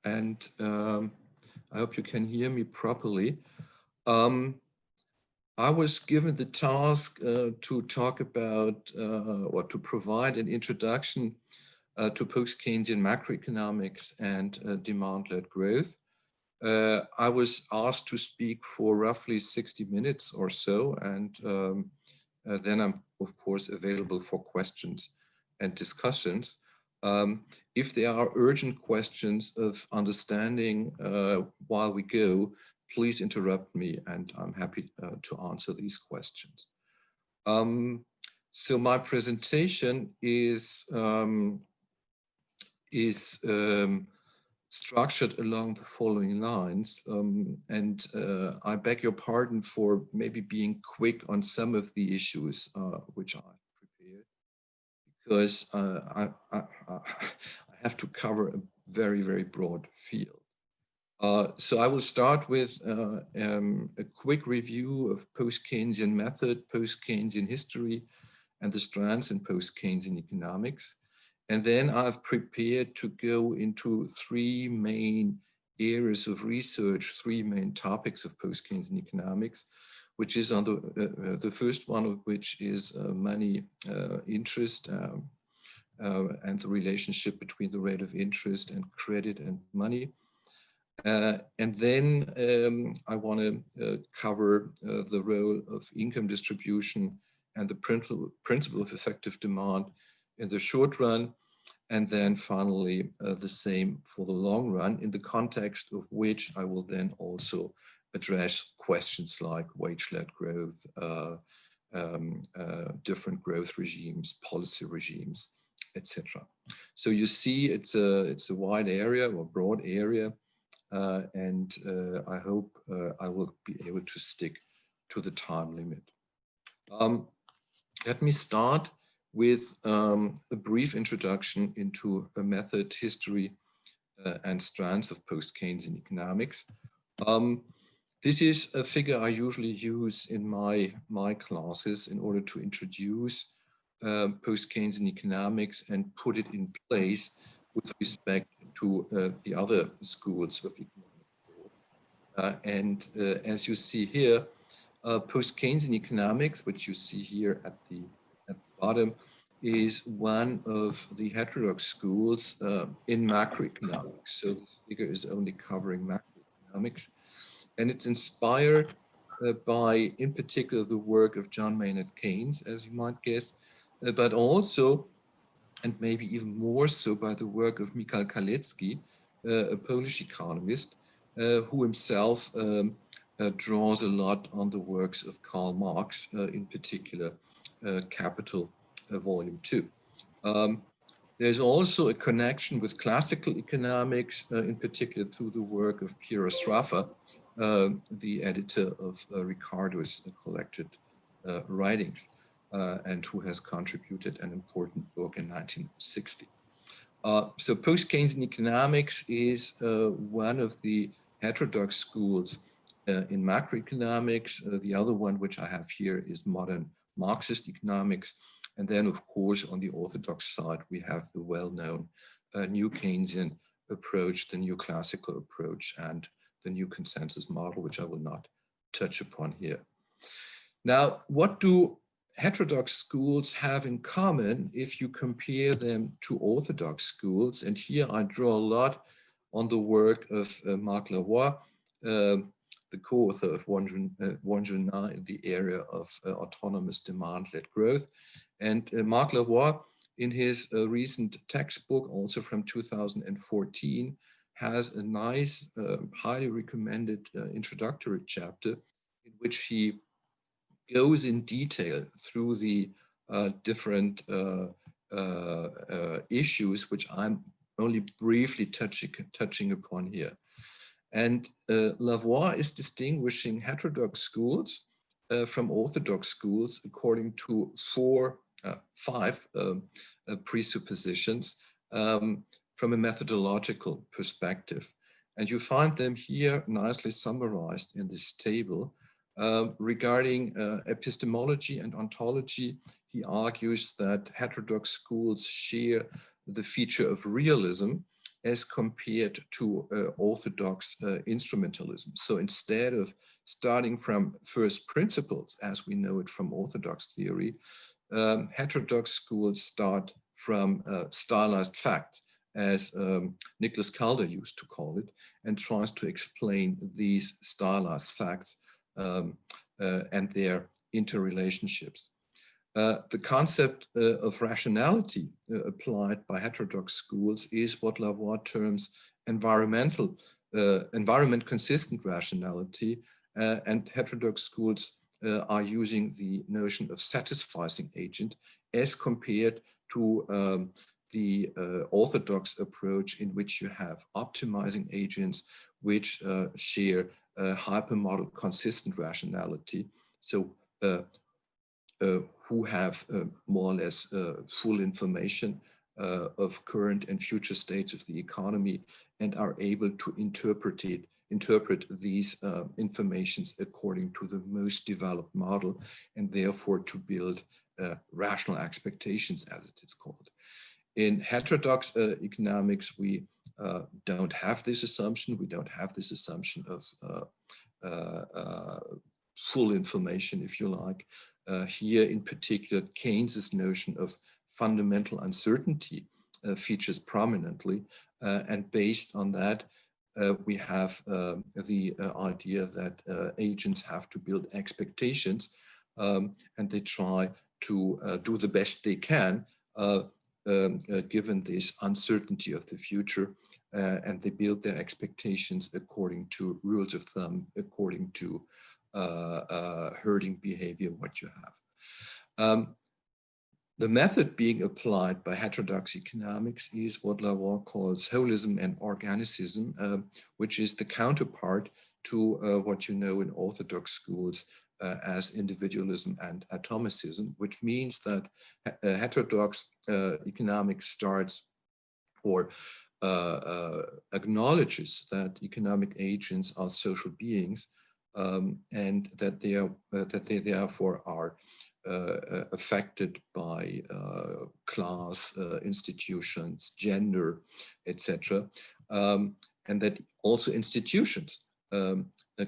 and I hope you can hear me properly. I was given the task to talk about or to provide an introduction to post-Keynesian macroeconomics and demand-led growth. I was asked to speak for roughly 60 minutes or so, and then I'm, of course, available for questions and discussions. If there are urgent questions of understanding while we go, please interrupt me, and I'm happy to answer these questions. So my presentation is structured along the following lines, and I beg your pardon for maybe being quick on some of the issues which I've prepared, because I have to cover a very, very broad field. So I will start with a quick review of post-Keynesian method, post-Keynesian history, and the strands in post-Keynesian economics. And then I've prepared to go into three main areas of research, three main topics of post-Keynesian economics, which is on the first one of which is money interest and the relationship between the rate of interest and credit and money. And then I want to cover the role of income distribution and the principle of effective demand in the short run, and then finally the same for the long run, in the context of which I will then also address questions like wage-led growth, different growth regimes, policy regimes, etc. So you see it's a wide area or broad area, and I hope I will be able to stick to the time limit. Let me start with a brief introduction into a method, history, and strands of post-Keynesian economics. This is a figure I usually use in my classes in order to introduce post-Keynesian economics and put it in place with respect to the other schools of economic thought. As you see here, post-Keynesian economics, which you see here at the bottom, is one of the heterodox schools in macroeconomics. So this figure is only covering macroeconomics, and it's inspired by, in particular, the work of John Maynard Keynes, as you might guess, but also, and maybe even more so, by the work of Michał Kalecki, a Polish economist, who himself draws a lot on the works of Karl Marx, in particular, Capital, Volume 2. There's also a connection with classical economics, in particular through the work of Piero Sraffa, the editor of Ricardo's collected writings, and who has contributed an important book in 1960. So post-Keynesian economics is one of the heterodox schools in macroeconomics. The other one, which I have here, is modern Marxist economics. And then, of course, on the orthodox side, we have the well-known new Keynesian approach, the new classical approach, and the new consensus model, which I will not touch upon here. Now, what do heterodox schools have in common if you compare them to orthodox schools? And here I draw a lot on the work of Marc Lavoie, the co-author of Wonjuna in the area of autonomous demand-led growth. And Marc Lavoie, in his recent textbook, also from 2014, has a nice, highly recommended introductory chapter in which he goes in detail through the different issues, which I'm only briefly touching upon here. And Lavoie is distinguishing heterodox schools from orthodox schools according to five presuppositions from a methodological perspective. And you find them here nicely summarized in this table. Regarding epistemology and ontology, he argues that heterodox schools share the feature of realism, as compared to orthodox instrumentalism. So instead of starting from first principles, as we know it from orthodox theory, heterodox schools start from stylized facts, as Nicholas Calder used to call it, and tries to explain these stylized facts and their interrelationships. The concept of rationality applied by heterodox schools is what Lavoie terms environment consistent rationality, and heterodox schools are using the notion of satisficing agent as compared to the orthodox approach, in which you have optimizing agents which share hypermodel consistent rationality. So who have more or less full information of current and future states of the economy and are able to interpret these informations according to the most developed model, and therefore to build rational expectations, as it is called. In heterodox economics, we don't have this assumption. We don't have this assumption of full information, if you like. Here, in particular, Keynes's notion of fundamental uncertainty features prominently, and based on that, we have the idea that agents have to build expectations, and they try to do the best they can given this uncertainty of the future, and they build their expectations according to rules of thumb, according to herding behavior, what you have. The method being applied by heterodox economics is what Lavoie calls holism and organicism, which is the counterpart to what you know in orthodox schools as individualism and atomicism, which means that heterodox economics starts or acknowledges that economic agents are social beings, and that they therefore are affected by class, institutions, gender, etc., and that also institutions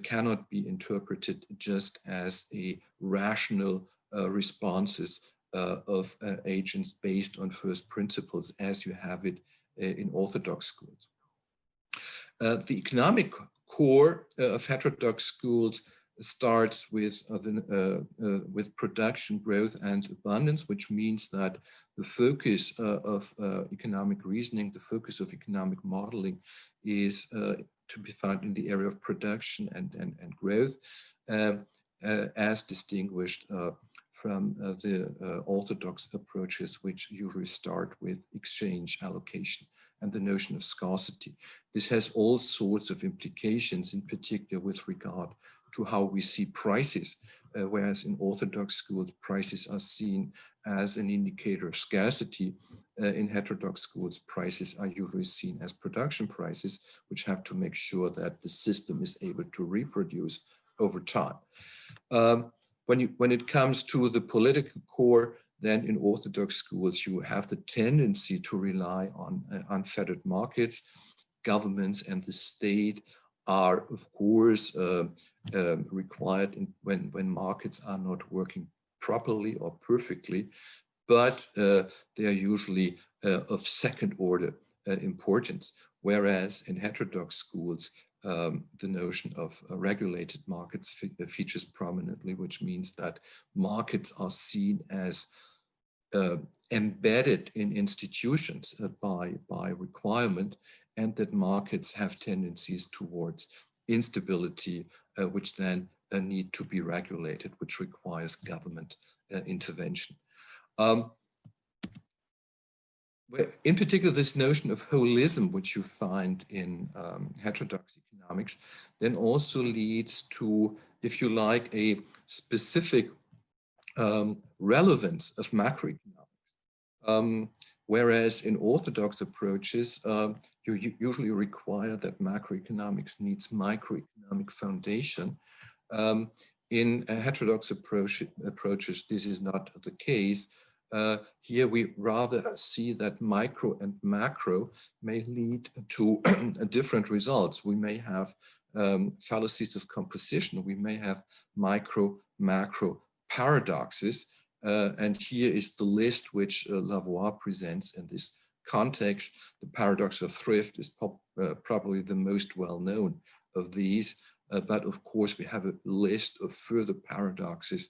cannot be interpreted just as a rational responses of agents based on first principles, as you have it in orthodox schools. The economic core of heterodox schools starts with production, growth, and abundance, which means that the focus of economic reasoning, the focus of economic modeling, is to be found in the area of production and growth, as distinguished from the orthodox approaches, which usually start with exchange, allocation, and the notion of scarcity. This has all sorts of implications, in particular with regard to how we see prices, whereas in orthodox schools, prices are seen as an indicator of scarcity. In heterodox schools, prices are usually seen as production prices, which have to make sure that the system is able to reproduce over time. When it comes to the political core, then in orthodox schools, you have the tendency to rely on unfettered markets. Governments and the state are, of course, required when markets are not working properly or perfectly, but they are usually of second order importance. Whereas in heterodox schools, the notion of regulated markets features prominently, which means that markets are seen as embedded in institutions by requirement, and that markets have tendencies towards instability, which then need to be regulated, which requires government intervention. In particular, this notion of holism, which you find in heterodox economics, then also leads to, if you like, a specific relevance of macroeconomics. Whereas in orthodox approaches, you usually require that macroeconomics needs microeconomic foundation. In heterodox approaches, this is not the case. Here we rather see that micro and macro may lead to different results. We may have fallacies of composition. We may have micro, macro paradoxes. And here is the list which Lavoie presents in this context. The paradox of thrift is probably the most well-known of these. But of course, we have a list of further paradoxes.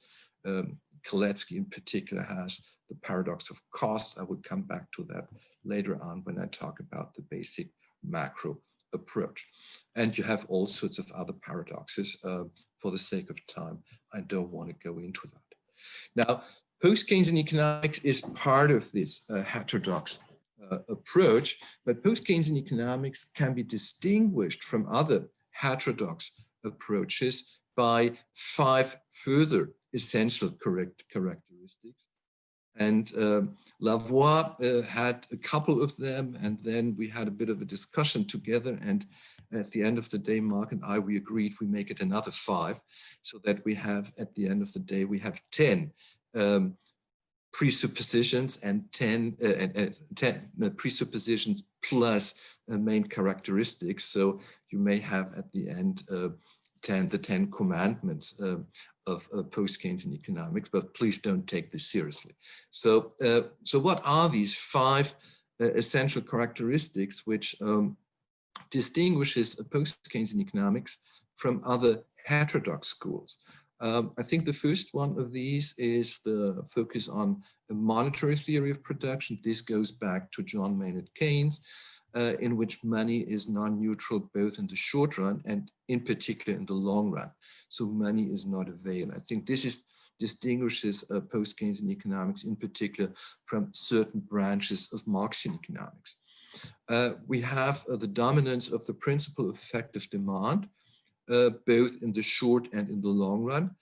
Kalecki in particular has the paradox of cost. I will come back to that later on when I talk about the basic macro approach. And you have all sorts of other paradoxes. For the sake of time, I don't want to go into that. Now, post-Keynesian economics is part of this heterodox approach, but post-Keynesian economics can be distinguished from other heterodox approaches by 5 further essential characteristics. And Lavoie had a couple of them, and then we had a bit of a discussion together. And at the end of the day, Mark and I, we agreed we make it another 5, so that we have, at the end of the day, we have 10 presuppositions and 10 presuppositions plus main characteristics. So you may have at the end the 10 commandments of post-Keynesian economics, but please don't take this seriously. So, so what are these 5 essential characteristics which distinguishes post-Keynesian economics from other heterodox schools? I think the first one of these is the focus on a monetary theory of production. This goes back to John Maynard Keynes, in which money is non-neutral both in the short run and in particular in the long run. So money is not a veil. I think this distinguishes post-Keynesian economics in particular from certain branches of Marxian economics. We have the dominance of the principle of effective demand, both in the short and in the long run,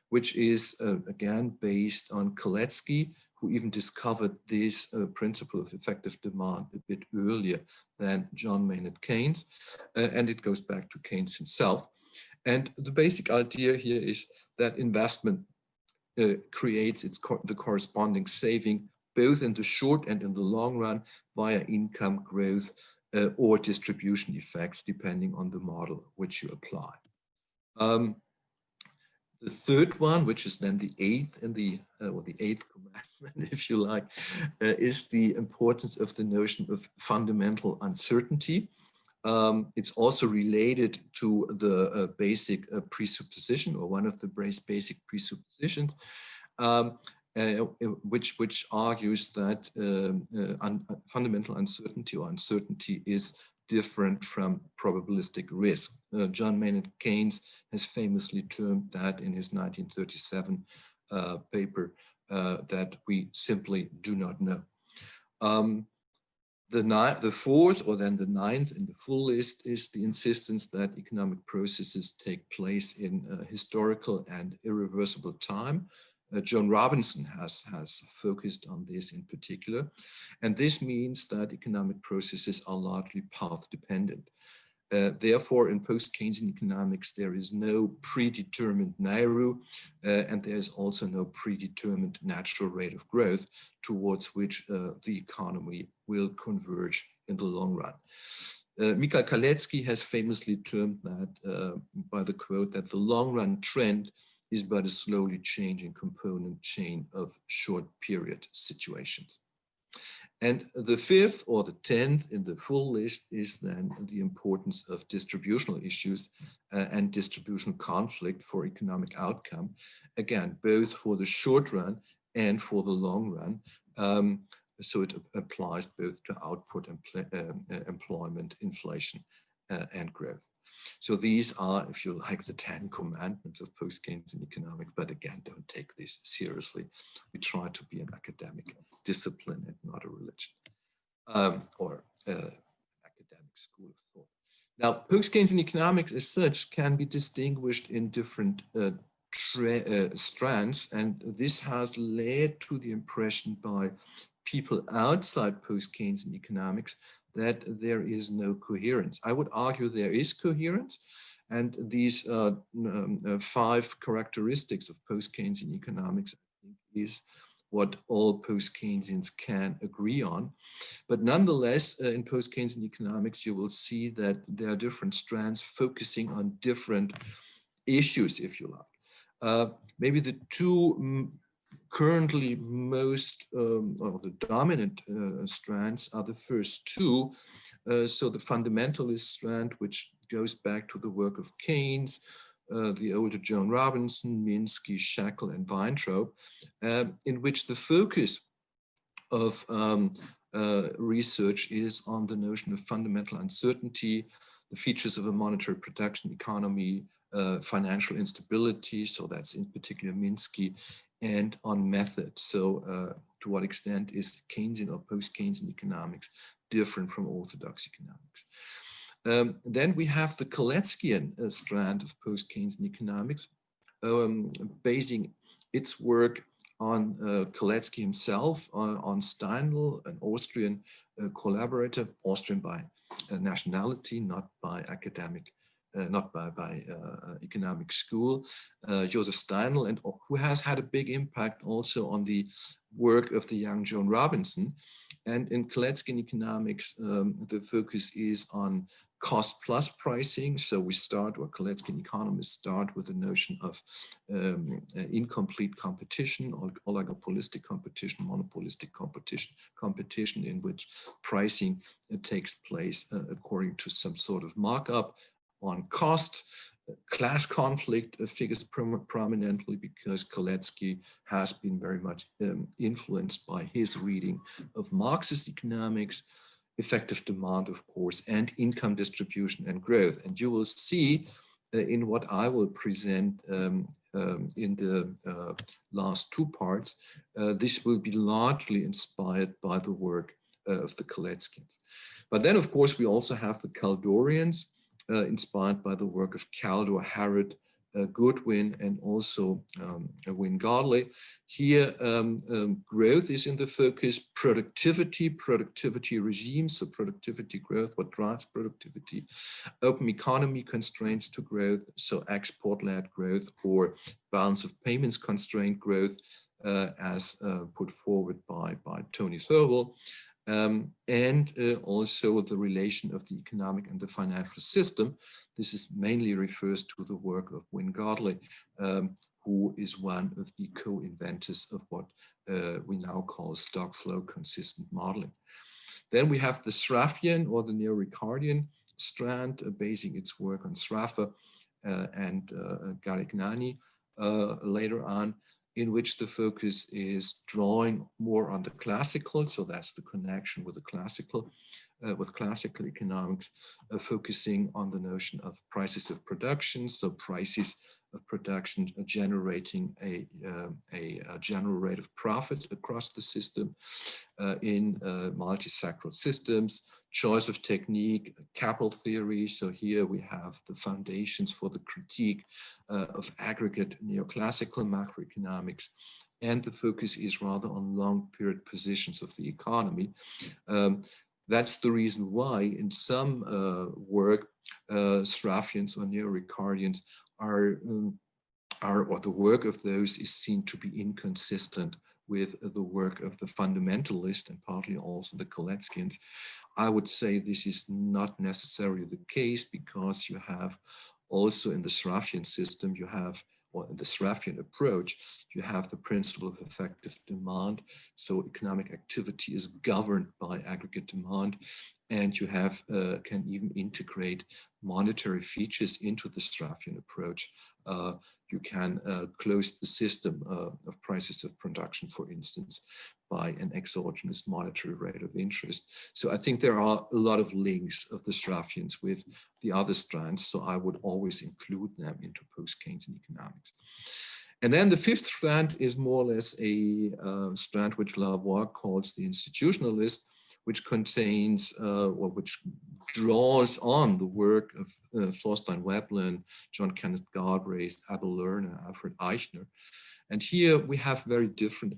which is again based on Kalecki, who even discovered this principle of effective demand a bit earlier than John Maynard Keynes, and it goes back to Keynes himself. And the basic idea here is that investment creates the corresponding saving both in the short and in the long run via income growth or distribution effects, depending on the model which you apply. The third one, which is then the 8th in the or the 8th commandment, if you like, is the importance of the notion of fundamental uncertainty. It's also related to the basic presupposition, or one of the basic presuppositions, which argues that fundamental uncertainty or uncertainty is different from probabilistic risk. John Maynard Keynes has famously termed that in his 1937 paper that we simply do not know. The 4th, or then the 9th in the full list, is the insistence that economic processes take place in historical and irreversible time. Joan Robinson has focused on this in particular. And this means that economic processes are largely path dependent. Therefore, in post-Keynesian economics, there is no predetermined Nairu, and there's also no predetermined natural rate of growth towards which the economy will converge in the long run. Mikhail Kalecki has famously termed that by the quote that the long run trend is but a slowly changing component chain of short period situations. And the 5th or the 10th in the full list is then the importance of distributional issues and distributional conflict for economic outcome, again, both for the short run and for the long run. So it applies both to output, employment, inflation, and growth. So these are, if you like, the 10 commandments of post-Keynesian economics, but again, don't take this seriously. We try to be an academic discipline and not a religion or academic school of thought. Now, post-Keynesian economics as such can be distinguished in different strands, and this has led to the impression by people outside post-Keynesian economics that there is no coherence. I would argue there is coherence, and these 5 characteristics of post-Keynesian economics, I think, is what all post-Keynesians can agree on. But nonetheless, in post-Keynesian economics, you will see that there are different strands focusing on different issues, if you like. Maybe the two currently most, or the dominant strands are the first two. So the fundamentalist strand, which goes back to the work of Keynes, the older Joan Robinson, Minsky, Shackle, and Weintraub, in which the focus of research is on the notion of fundamental uncertainty, the features of a monetary production economy, financial instability, so that's in particular Minsky, and on method. So to what extent is Keynesian or post-Keynesian economics different from orthodox economics? Then we have the Kaleckian strand of post-Keynesian economics, basing its work on Kalecki himself, on Steinl, an Austrian collaborator, Austrian by nationality, not by academic, not by economic school, Joseph Steinl, and who has had a big impact also on the work of the young Joan Robinson. And in Kaleckian economics, the focus is on cost plus pricing. So we start, or Kaleckian economists start with the notion of incomplete competition, or oligopolistic competition, monopolistic competition in which pricing takes place according to some sort of markup on cost. Class conflict figures prominently because Kalecki has been very much influenced by his reading of Marxist economics, effective demand, of course, and income distribution and growth. And you will see in what I will present in the last two parts, this will be largely inspired by the work of the Kaleckians. But then, of course, we also have the Kaldorians, inspired by the work of Kaldor, Harrod, Goodwin, and also Wynne-Godley. Here, growth is in the focus, productivity regimes, so productivity growth, what drives productivity, open economy constraints to growth, so export-led growth, or balance of payments constraint growth, as put forward by Tony Thurwell. And also the relation of the economic and the financial system. This is mainly refers to the work of Wynne-Godley, who is one of the co-inventors of what we now call stock flow consistent modeling. Then we have the Sraffian or the Neo-Ricardian strand, basing its work on Sraffa and Garignani later on, in which the focus is drawing more on the classical, so that's the connection with the classical, with classical economics, focusing on the notion of prices of production, so prices of production generating a general rate of profit across the system in multi-sectoral systems, choice of technique, capital theory. So here we have the foundations for the critique of aggregate neoclassical macroeconomics, and the focus is rather on long period positions of the economy. That's the reason why in some work, Sraffians or Neo-Ricardians are, or the work of those is seen to be inconsistent with the work of the fundamentalist and partly also the Kaleckians. I would say this is not necessarily the case, because you have also in the Sraffian system, you have, or in the Sraffian approach, you have the principle of effective demand. So economic activity is governed by aggregate demand, and you have can even integrate monetary features into the Sraffian approach. You can close the system of prices of production, for instance, by an exogenous monetary rate of interest. So I think there are a lot of links of the Sraffians with the other strands, so I would always include them into post-Keynesian economics. And then the fifth strand is more or less a strand which Lavoie calls the institutionalist, which contains, or which draws on the work of Thorstein Veblen, John Kenneth Galbraith, Abel Lerner, Alfred Eichner. And here we have very different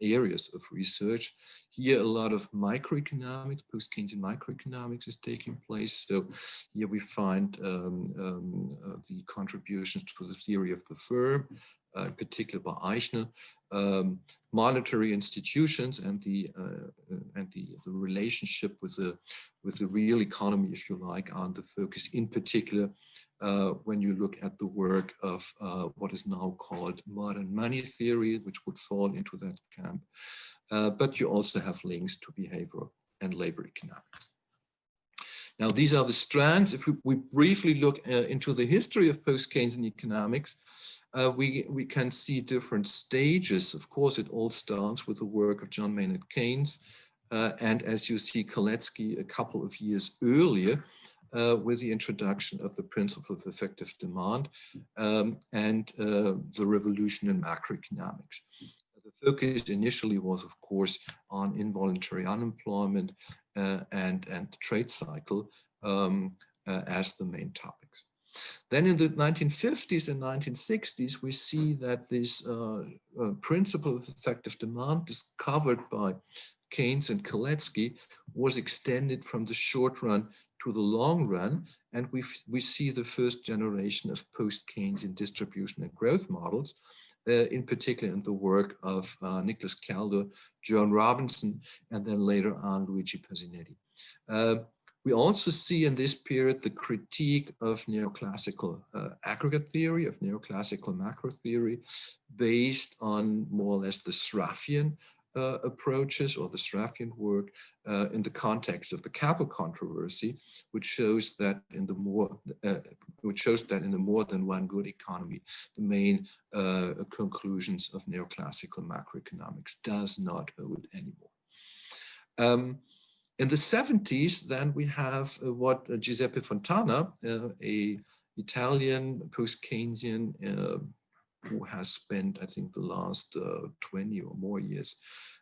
areas of research. Here a lot of microeconomics, post-Keynesian microeconomics is taking place. So here we find the contributions to the theory of the firm, in particular by Eichner, monetary institutions and the relationship with the real economy, if you like, are the focus. In particular, when you look at the work of what is now called modern money theory, which would fall into that camp. But you also have links to behavioral and labor economics. Now, these are the strands. If we briefly look into the history of post-Keynesian economics, we can see different stages. Of course, it all starts with the work of John Maynard Keynes. And as you see, Kalecki a couple of years earlier with the introduction of the principle of effective demand and the revolution in macroeconomics. The focus initially was, of course, on involuntary unemployment and the trade cycle as the main topics. Then in the 1950s and 1960s, we see that this principle of effective demand discovered by Keynes and Kalecki was extended from the short run to the long run. And we see the first generation of post-Keynesian distribution and growth models, in particular in the work of Nicholas Calder, Joan Robinson, and then later on Luigi Pasinetti. We also see in this period the critique of neoclassical aggregate theory, of neoclassical macro theory, based on more or less the Sraffian approaches or the Sraffian work in the context of the capital controversy, which shows that in the more than one good economy, the main conclusions of neoclassical macroeconomics does not hold anymore. In the 70s, then we have what Giuseppe Fontana, a Italian post-Keynesian who has spent, I think, the last 20 or more years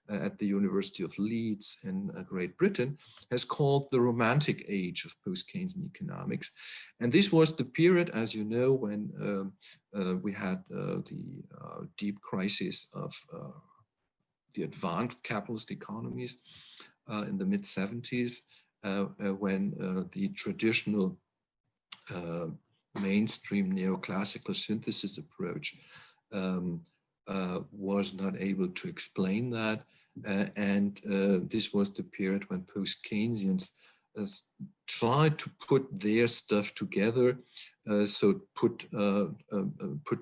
at the University of Leeds in Great Britain, has called the Romantic Age of post-Keynesian economics. And this was the period, as you know, when we had the deep crisis of the advanced capitalist economies in the mid-70s, when the traditional mainstream neoclassical synthesis approach was not able to explain that. And this was the period when post-Keynesians tried to put their stuff together, put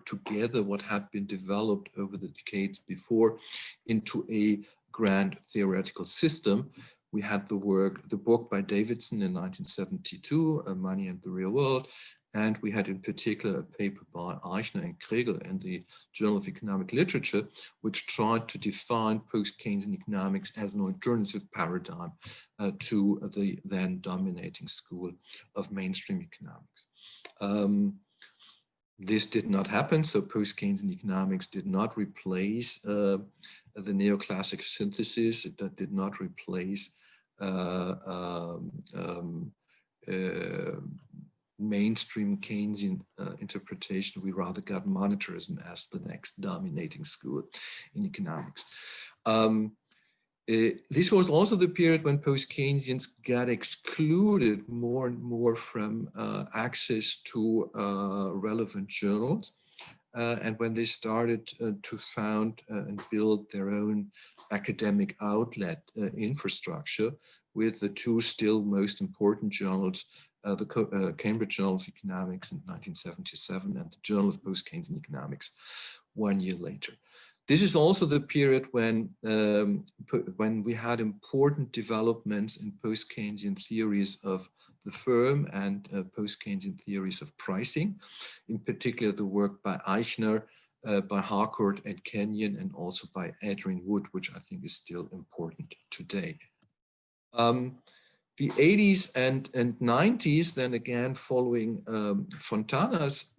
together what had been developed over the decades before into a grand theoretical system. We had the book by Davidson in 1972, Money and the Real World, and we had in particular a paper by Eichner and Kregel in the Journal of Economic Literature, which tried to define post-Keynesian economics as an alternative paradigm to the then dominating school of mainstream economics. This did not happen, so post-Keynesian economics did not replace the neoclassic synthesis. It did not replace mainstream Keynesian interpretation. We rather got monetarism as the next dominating school in economics. This was also the period when post-Keynesians got excluded more and more from access to relevant journals. And when they started to found and build their own academic outlet infrastructure with the two still most important journals, the Cambridge Journal of Economics in 1977 and the Journal of Post-Keynesian Economics 1 year later. This is also the period when we had important developments in post-Keynesian theories of the firm and post-Keynesian theories of pricing, in particular the work by Eichner, by Harcourt and Kenyon, and also by Adrian Wood, which I think is still important today. The 80s and 90s, then again following Fontana's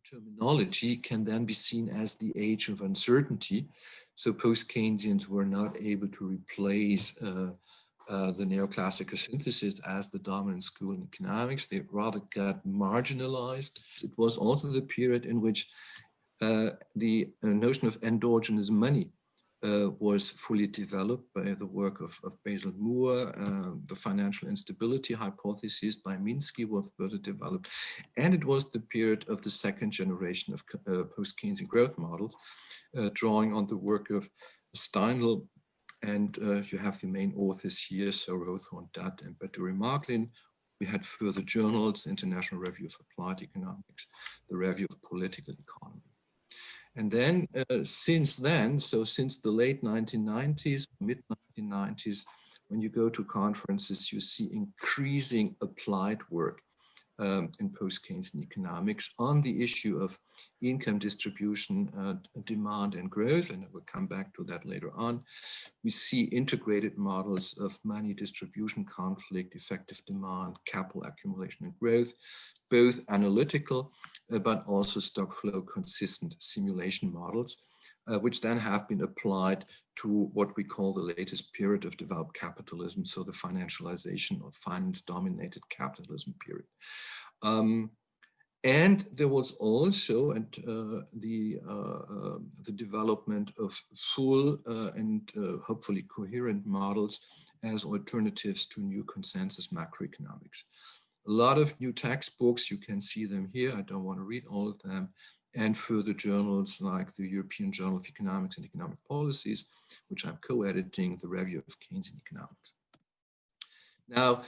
terminology, can then be seen as the age of uncertainty. So post-Keynesians were not able to replace the neoclassical synthesis as the dominant school in economics. They rather got marginalized. It was also the period in which the notion of endogenous money was fully developed by the work of Basil Moore. The financial instability hypothesis by Minsky was further developed. And it was the period of the second generation of post-Keynesian growth models, drawing on the work of Steinl. And you have the main authors here, so Rothorn, Dutt, and Baduri-Marklin. We had further journals, International Review of Applied Economics, the Review of Political Economy. And then since then, so since the late 1990s, mid-1990s, when you go to conferences, you see increasing applied work in post-Keynesian economics on the issue of income distribution, demand and growth, and I will come back to that later on. We see integrated models of money distribution, conflict, effective demand, capital accumulation and growth, both analytical, but also stock flow consistent simulation models, which then have been applied to what we call the latest period of developed capitalism, so the financialization or finance-dominated capitalism period. And there was also the development of full and hopefully coherent models as alternatives to new consensus macroeconomics. A lot of new textbooks, you can see them here. I don't want to read all of them. And further journals like the European Journal of Economics and Economic Policies, which I'm co-editing, the Review of Keynesian Economics. Now,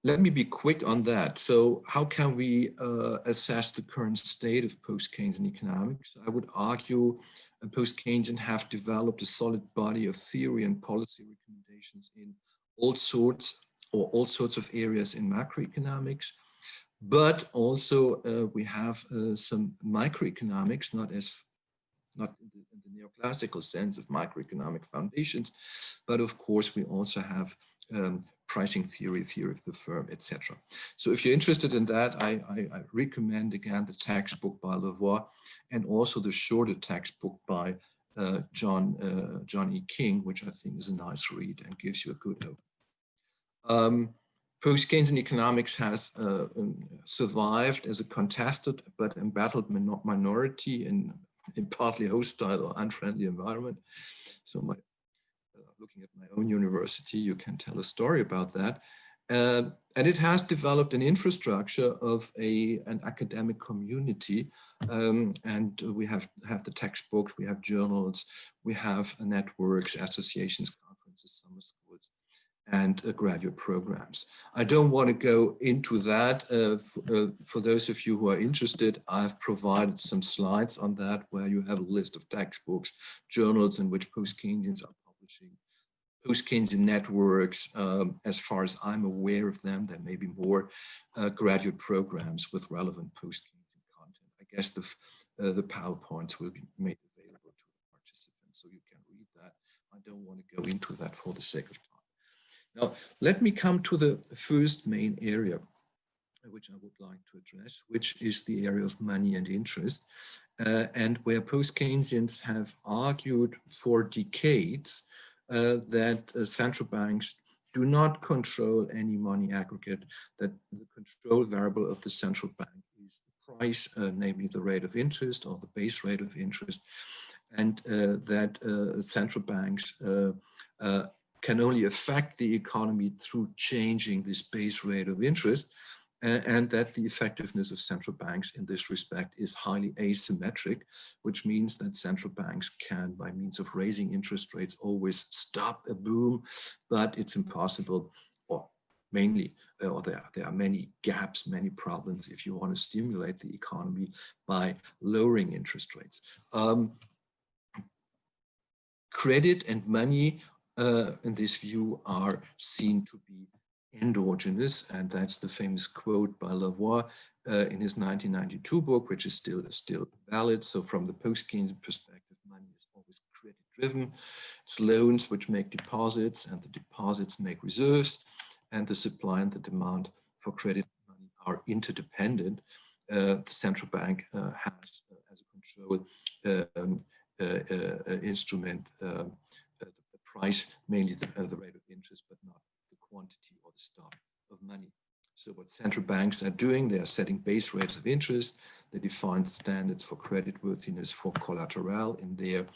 let me be quick on that. So how can we assess the current state of post-Keynesian economics? I would argue post-Keynesian have developed a solid body of theory and policy recommendations in all sorts of areas in macroeconomics, but also we have some microeconomics, not in the neoclassical sense of macroeconomic foundations, but of course we also have pricing theory, theory of the firm, etc. So if you're interested in that, I recommend again the textbook by Lavoie and also the shorter textbook by John E. King, which I think is a nice read and gives you a good hope. Post-Keynesian economics has survived as a contested but embattled minority in partly hostile or unfriendly environment. So looking at my own university, you can tell a story about that. And it has developed an infrastructure of an academic community. And we have the textbooks, we have journals, we have networks, associations, conferences, summer schools, and graduate programs. I don't want to go into that. For those of you who are interested, I've provided some slides on that where you have a list of textbooks, journals in which post-Keynesians are publishing, post-Keynesian networks, as far as I'm aware of them. There may be more graduate programs with relevant post-Keynesian content. I guess the PowerPoints will be made available to the participants, so you can read that. I don't want to go into that for the sake of time. Now, let me come to the first main area which I would like to address, which is the area of money and interest, and where post-Keynesians have argued for decades that central banks do not control any money aggregate, that the control variable of the central bank is the price, namely the rate of interest or the base rate of interest, and that central banks can only affect the economy through changing this base rate of interest, and that the effectiveness of central banks in this respect is highly asymmetric, which means that central banks can, by means of raising interest rates, always stop a boom, but it's impossible, or mainly, or there are many gaps, many problems if you want to stimulate the economy by lowering interest rates. Credit and money in this view are seen to be endogenous, and that's the famous quote by Lavoie in his 1992 book, which is still valid. So from the post-Keynesian perspective, money is always credit-driven. It's loans which make deposits, and the deposits make reserves, and the supply and the demand for credit money are interdependent. The central bank has as a control instrument the price, mainly the rate of interest, but not the quantity or the stock of money. So what central banks are doing, they are setting base rates of interest. They define standards for creditworthiness, for collateral in their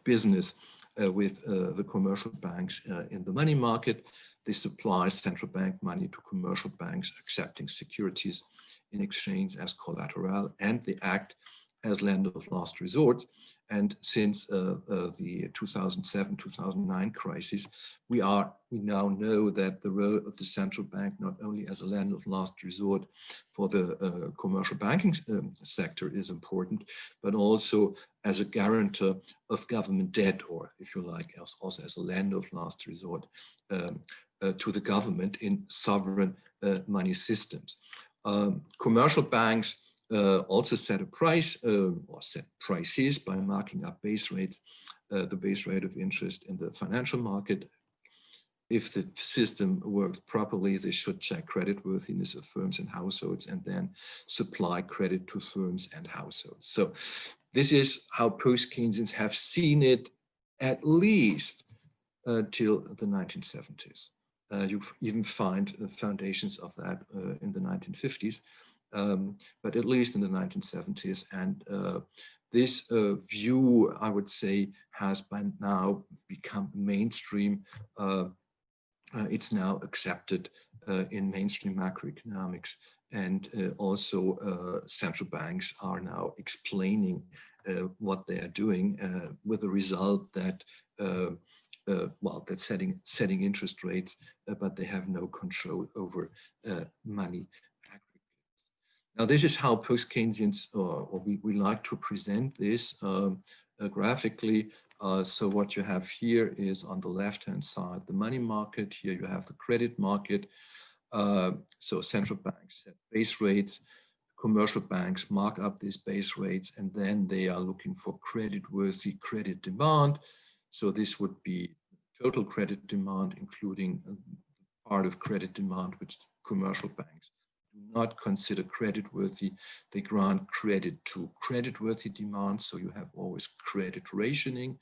business. with the commercial banks in the money market. This supplies central bank money to commercial banks accepting securities in exchange as collateral, and they act as lender of last resort. And since the 2007-2009 crisis, we now know that the role of the central bank, not only as a lender of last resort for the commercial banking sector is important, but also as a guarantor of government debt, or if you like, also as a lender of last resort to the government in sovereign money systems. Commercial banks also set a price or set prices by marking up base rates, the base rate of interest in the financial market. If the system worked properly, they should check creditworthiness of firms and households and then supply credit to firms and households. So this is how post-Keynesians have seen it, at least till the 1970s. You even find foundations of that in the 1950s. But at least in the 1970s. And this view, I would say, has by now become mainstream. It's now accepted in mainstream macroeconomics. And also central banks are now explaining what they are doing with the result that, well, that's setting interest rates, but they have no control over money. Now, this is how post-Keynesians, or we like to present this graphically. So what you have here is on the left-hand side, the money market. Here you have the credit market. So central banks set base rates. Commercial banks mark up these base rates, and then they are looking for credit-worthy credit demand. So this would be total credit demand, including part of credit demand which commercial banks do not consider creditworthy. They grant credit to creditworthy demand. So you have always credit rationing,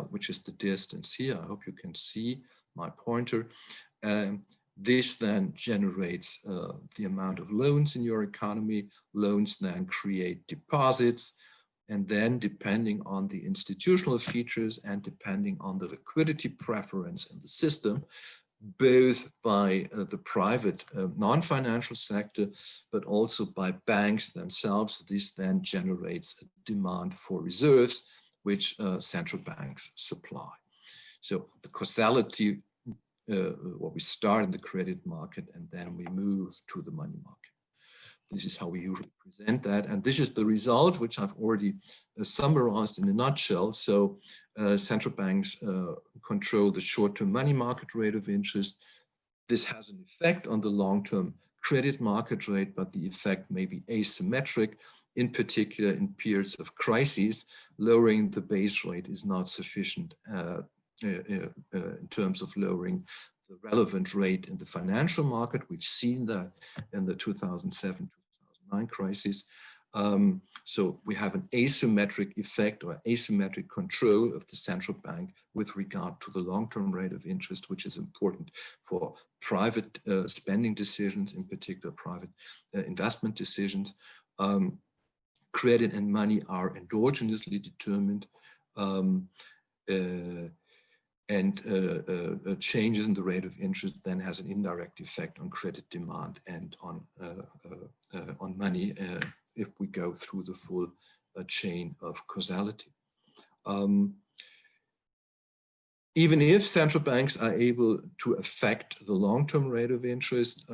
which is the distance here. I hope you can see my pointer. This then generates the amount of loans in your economy. Loans then create deposits. And then depending on the institutional features and depending on the liquidity preference in the system, both by the private non-financial sector, but also by banks themselves. This then generates a demand for reserves, which central banks supply. So the causality, what we start in the credit market and then we move to the money market. This is how we usually present that. And this is the result, which I've already summarized in a nutshell. So central banks control the short-term money market rate of interest. This has an effect on the long-term credit market rate, but the effect may be asymmetric. In particular, in periods of crises, lowering the base rate is not sufficient in terms of lowering the relevant rate in the financial market. We've seen that in the 2007-2009 crisis. So we have an asymmetric effect or asymmetric control of the central bank with regard to the long-term rate of interest, which is important for private spending decisions, in particular private investment decisions. Credit and money are endogenously determined. Changes in the rate of interest then has an indirect effect on credit demand and on money if we go through the full chain of causality. Even if central banks are able to affect the long-term rate of interest,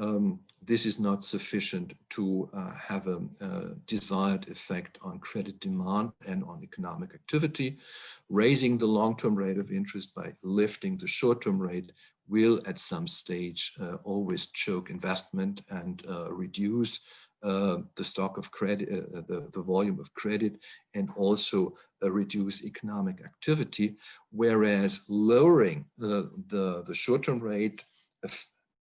this is not sufficient to have a desired effect on credit demand and on economic activity. Raising the long-term rate of interest by lifting the short-term rate will at some stage always choke investment and reduce the stock of credit, the volume of credit, and also reduce economic activity. Whereas lowering the short-term rate,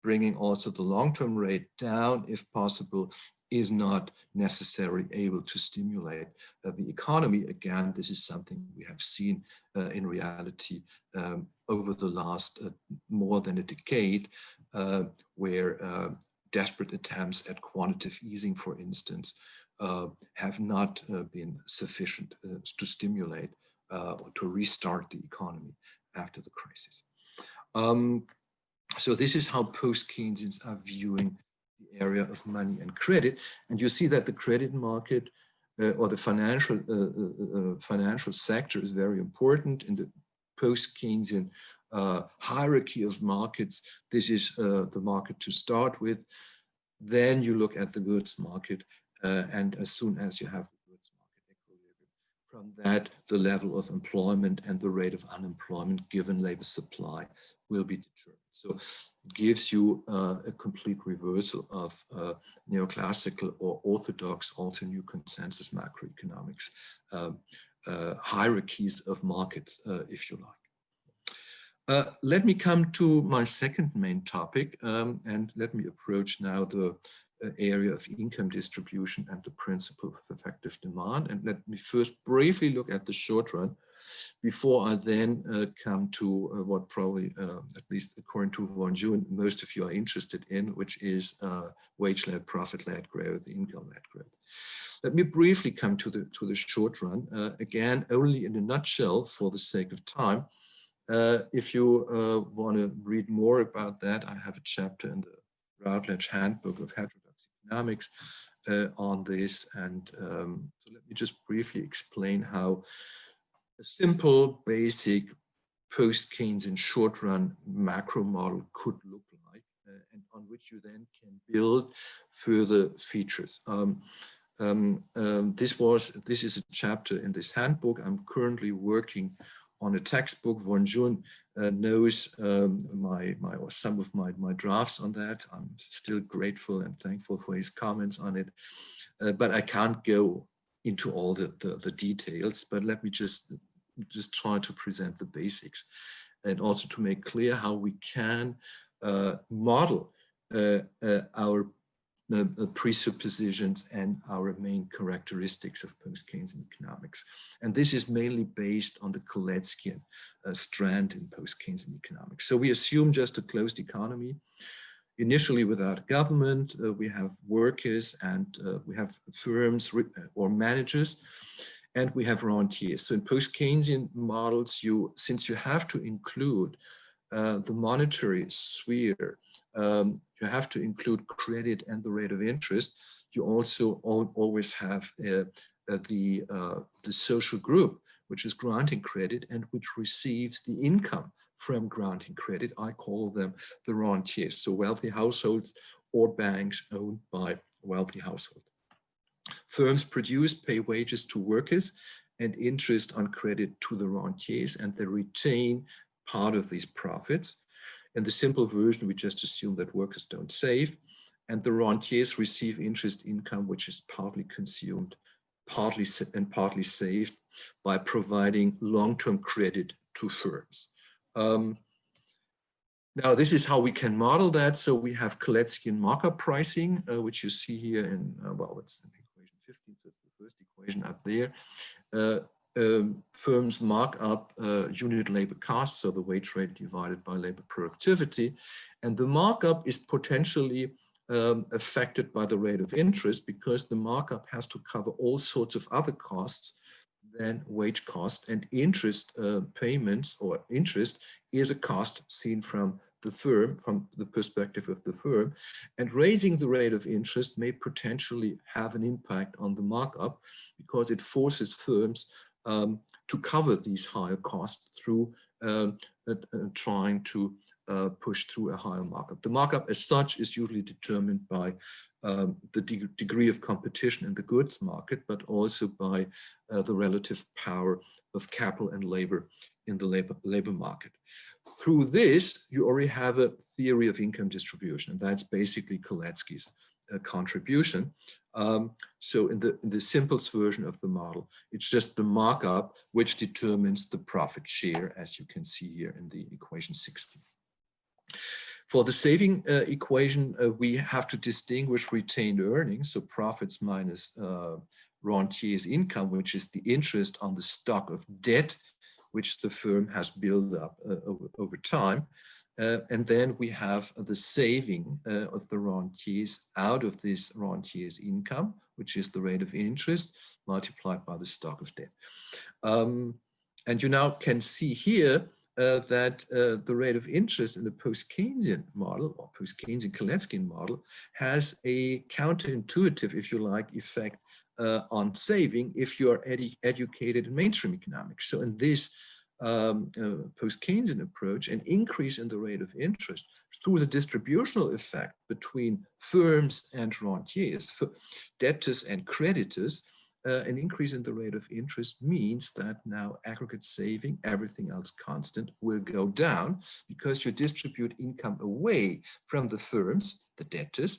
bringing also the long-term rate down if possible, is not necessarily able to stimulate the economy. Again, this is something we have seen in reality over the last more than a decade, where desperate attempts at quantitative easing, for instance, have not been sufficient to stimulate or to restart the economy after the crisis. So this is how post-Keynesians are viewing the area of money and credit. And you see that the credit market or the financial sector is very important in the post-Keynesian hierarchy of markets. This is the market to start with. Then you look at the goods market, and as soon as you have the goods market equilibrium, from that, the level of employment and the rate of unemployment given labor supply will be determined. So it gives you a complete reversal of neoclassical or orthodox, also new consensus macroeconomics hierarchies of markets, if you like. Let me come to my second main topic, and let me approach now the area of income distribution and the principle of effective demand. And let me first briefly look at the short run before I then come to what probably, at least according to Von Jun, most of you are interested in, which is wage-led, profit-led growth, income-led growth. Let me briefly come to the short run, again, only in a nutshell for the sake of time. If you want to read more about that, I have a chapter in the Routledge Handbook of Heterodox Economics on this. And so let me just briefly explain how a simple, basic, post-Keynesian short-run macro model could look like, and on which you then can build further features. This is a chapter in this handbook. I'm currently working on a textbook. Von Jun knows some of my drafts on that. I'm still grateful and thankful for his comments on it, but I can't go into all the details. But let me just try to present the basics, and also to make clear how we can model our presuppositions and our main characteristics of post-Keynesian economics. And this is mainly based on the Kaleckian strand in post-Keynesian economics. So we assume just a closed economy, initially without government. We have workers, and we have firms or managers, and we have rentiers. So in post-Keynesian models, since you have to include the monetary sphere, you have to include credit and the rate of interest. You also always have the social group, which is granting credit and which receives the income from granting credit. I call them the rentiers, so wealthy households or banks owned by wealthy households. Firms produce, pay wages to workers and interest on credit to the rentiers, and they retain part of these profits. In the simple version, we just assume that workers don't save, and the rentiers receive interest income, which is partly consumed, partly saved by providing long-term credit to firms. Now, this is how we can model that. So we have Kaleckian markup pricing, which you see here in, well, it's in equation 15, so it's the first equation up there. Firms mark up unit labor costs, so the wage rate divided by labor productivity. And the markup is potentially affected by the rate of interest, because the markup has to cover all sorts of other costs than wage cost, and interest payments or interest is a cost seen from the firm, from the perspective of the firm, and raising the rate of interest may potentially have an impact on the markup, because it forces firms to cover these higher costs through trying to push through a higher markup. The markup as such is usually determined by the degree of competition in the goods market, but also by the relative power of capital and labor in the labor market. Through this, you already have a theory of income distribution, and that's basically Kalecki's contribution. So in the simplest version of the model, it's just the markup which determines the profit share, as you can see here in the equation 16. For the saving equation, we have to distinguish retained earnings, so profits minus rentier's income, which is the interest on the stock of debt which the firm has built up over time. And then we have the saving of the rentiers out of this rentier's income, which is the rate of interest multiplied by the stock of debt. And you now can see here that the rate of interest in the post-Keynesian model or post-Keynesian Kaleckian model has a counterintuitive, if you like, effect on saving if you are educated in mainstream economics. So in this post-Keynesian approach, an increase in the rate of interest through the distributional effect between firms and rentiers, debtors and creditors, an increase in the rate of interest means that now aggregate saving, everything else constant, will go down because you distribute income away from the firms, the debtors,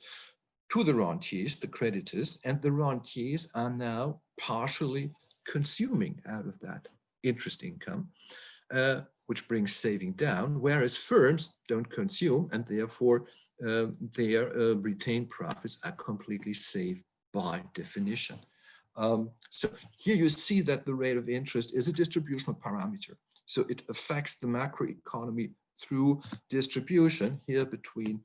to the rentiers, the creditors, and the rentiers are now partially consuming out of that interest income, which brings saving down, whereas firms don't consume, and therefore their retained profits are completely safe by definition. So here you see that the rate of interest is a distributional parameter. So it affects the macroeconomy through distribution here between,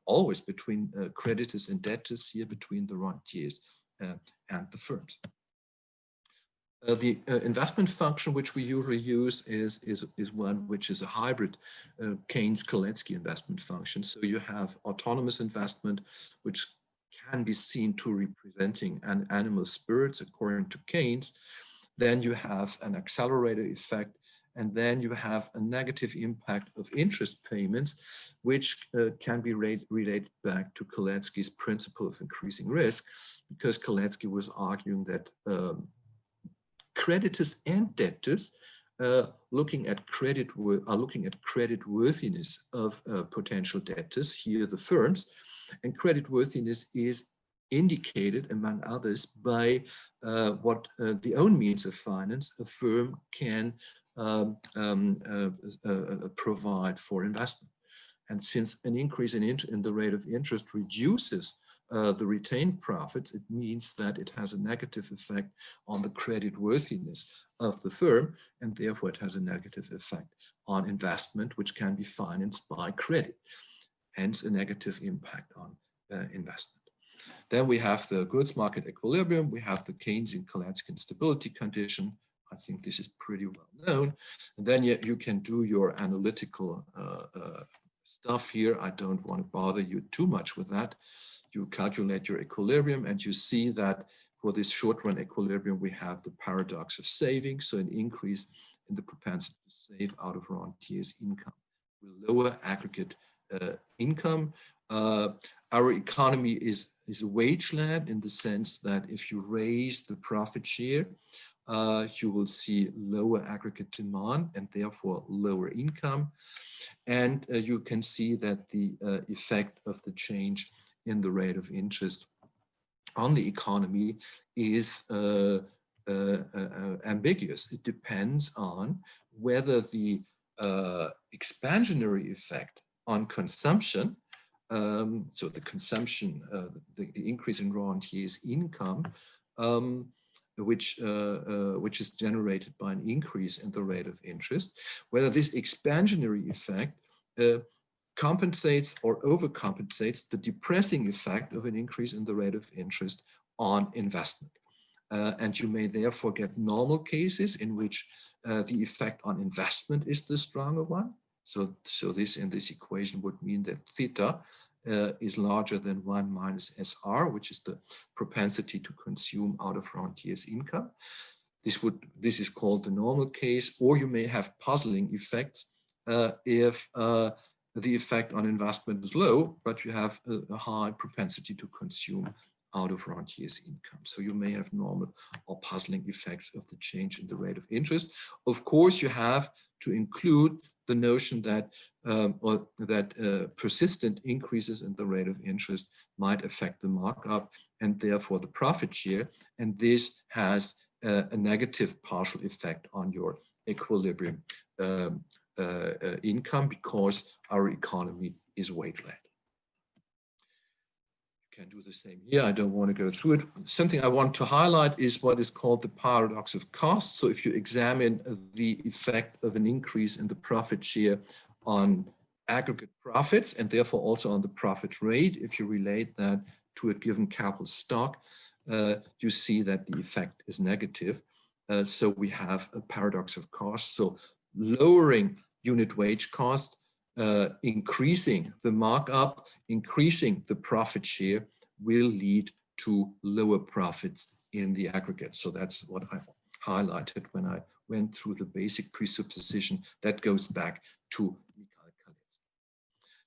always between creditors and debtors, here between the rentiers and the firms. The investment function which we usually use is one which is a hybrid Keynes-Kalecki investment function. So you have autonomous investment, which can be seen to representing an animal spirits according to Keynes. Then you have an accelerator effect, and then you have a negative impact of interest payments, which can be related back to Kalecki's principle of increasing risk, because Kalecki was arguing that creditors and debtors looking at credit worthiness of potential debtors, here the firms, and credit worthiness is indicated, among others, by what the own means of finance a firm can provide for investment. And since an increase in the rate of interest reduces the retained profits, it means that it has a negative effect on the credit worthiness of the firm, and therefore it has a negative effect on investment, which can be financed by credit, hence a negative impact on investment. Then we have the goods market equilibrium, we have the Keynesian-Kaleckian stability condition. I think this is pretty well known. And then you can do your analytical stuff here. I don't want to bother you too much with that. You calculate your equilibrium and you see that for this short run equilibrium, we have the paradox of saving. So an increase in the propensity to save out of rentiers' income will lower aggregate income. Our economy is wage-led in the sense that if you raise the profit share, you will see lower aggregate demand and therefore lower income. And you can see that the effect of the change in the rate of interest on the economy is ambiguous. It depends on whether the expansionary effect on consumption, so the consumption, the increase in rentiers' income, which is generated by an increase in the rate of interest, whether this expansionary effect compensates or overcompensates the depressing effect of an increase in the rate of interest on investment. And you may therefore get normal cases in which the effect on investment is the stronger one. So this in this equation would mean that theta is larger than 1 minus SR, which is the propensity to consume out of rentiers' income. This is called the normal case, or you may have puzzling effects if the effect on investment is low, but you have a high propensity to consume out of rentiers' income. So you may have normal or puzzling effects of the change in the rate of interest. Of course, you have to include the notion that persistent increases in the rate of interest might affect the markup and therefore the profit share, and this has a negative partial effect on your equilibrium income because our economy is wage-led. You can do the same here. I don't want to go through it. Something I want to highlight is what is called the paradox of cost. So if you examine the effect of an increase in the profit share on aggregate profits and therefore also on the profit rate, if you relate that to a given capital stock, you see that the effect is negative. So we have a paradox of cost. So lowering unit wage cost, increasing the markup, increasing the profit share will lead to lower profits in the aggregate. So that's what I highlighted when I went through the basic presupposition that goes back to Mikhail Kalecki.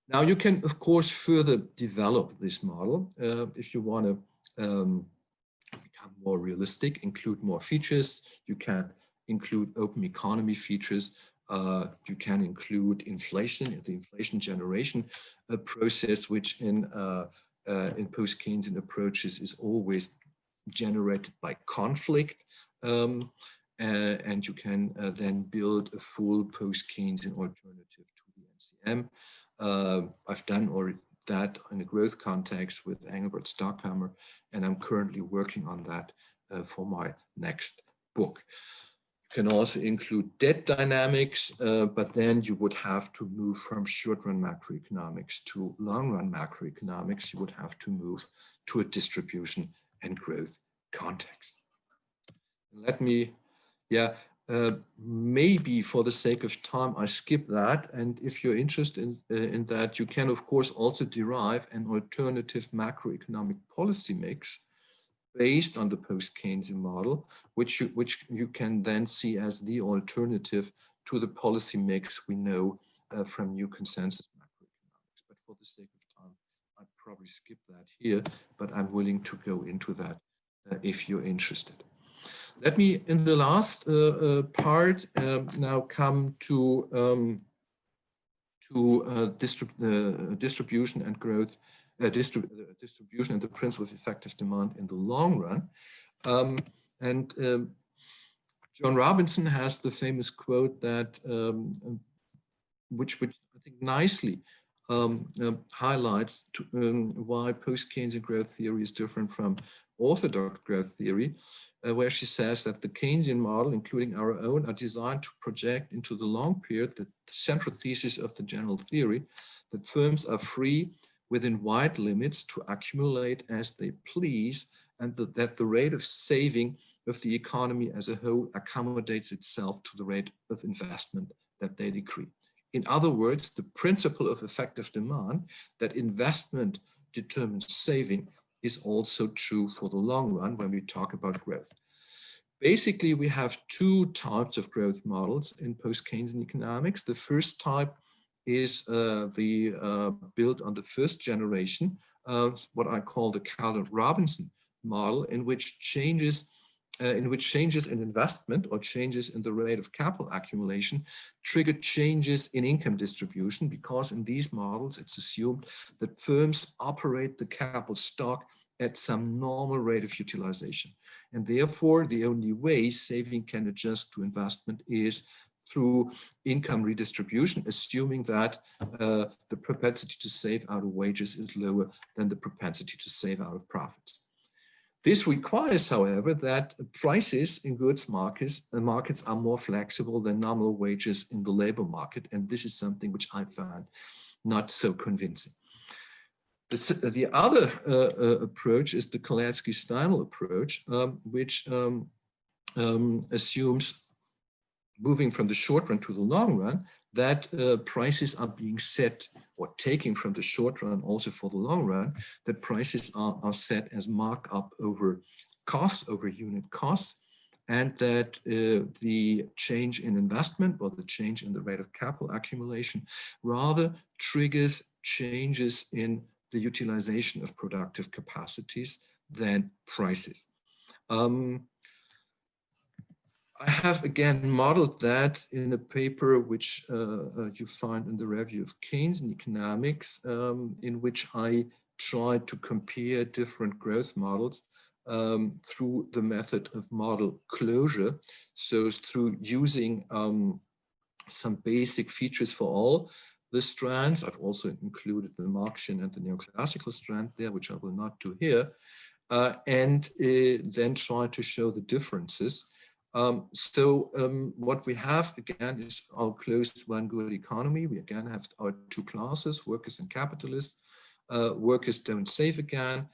Now you can, of course, further develop this model if you want to become more realistic, include more features. You can include open economy features. You can include inflation, the inflation generation process, which in post-Keynesian approaches is always generated by conflict. And you can then build a full post-Keynesian alternative to the NCM. I've done already that in a growth context with Engelbert Stockhammer, and I'm currently working on that for my next book. You can also include debt dynamics, but then you would have to move from short-run macroeconomics to long-run macroeconomics. You would have to move to a distribution and growth context. Let me, maybe for the sake of time, I skip that. And if you're interested in that, you can, of course, also derive an alternative macroeconomic policy mix based on the post-Keynesian model, which you can then see as the alternative to the policy mix we know from new consensus macroeconomics. But for the sake of time, I'd probably skip that here, but I'm willing to go into that if you're interested. Let me, in the last part, now come to distribution and growth, distribution and the principle of effective demand in the long run. John Robinson has the famous quote that, which I think nicely highlights why post-Keynesian growth theory is different from orthodox growth theory, where she says that the Keynesian model, including our own, are designed to project into the long period the central thesis of the general theory, that firms are free within wide limits to accumulate as they please, and that the rate of saving of the economy as a whole accommodates itself to the rate of investment that they decree. In other words, the principle of effective demand, that investment determines saving, is also true for the long run when we talk about growth. Basically, we have two types of growth models in post-Keynesian economics. The first type is built on the first generation, what I call the Calvin-Robinson model, in which changes in investment or changes in the rate of capital accumulation trigger changes in income distribution, because in these models it's assumed that firms operate the capital stock at some normal rate of utilization. And therefore, the only way saving can adjust to investment is through income redistribution, assuming that the propensity to save out of wages is lower than the propensity to save out of profits. This requires, however, that prices in goods markets are more flexible than nominal wages in the labor market, and this is something which I find not so convincing. The other approach is the Kalecki-Steinle approach, which assumes, moving from the short run to the long run, that prices are being set, or taking from the short run also for the long run, that prices are set as markup over costs, over unit costs, and that the change in investment or the change in the rate of capital accumulation rather triggers changes in the utilization of productive capacities than prices. I have again modeled that in a paper which you find in the Review of Keynesian Economics, in which I tried to compare different growth models through the method of model closure. So through using some basic features for all the strands. I've also included the Marxian and the neoclassical strand there, which I will not do here, and then try to show the differences. What we have again is our closed one-good economy. We again have our two classes, workers and capitalists. Workers don't save again.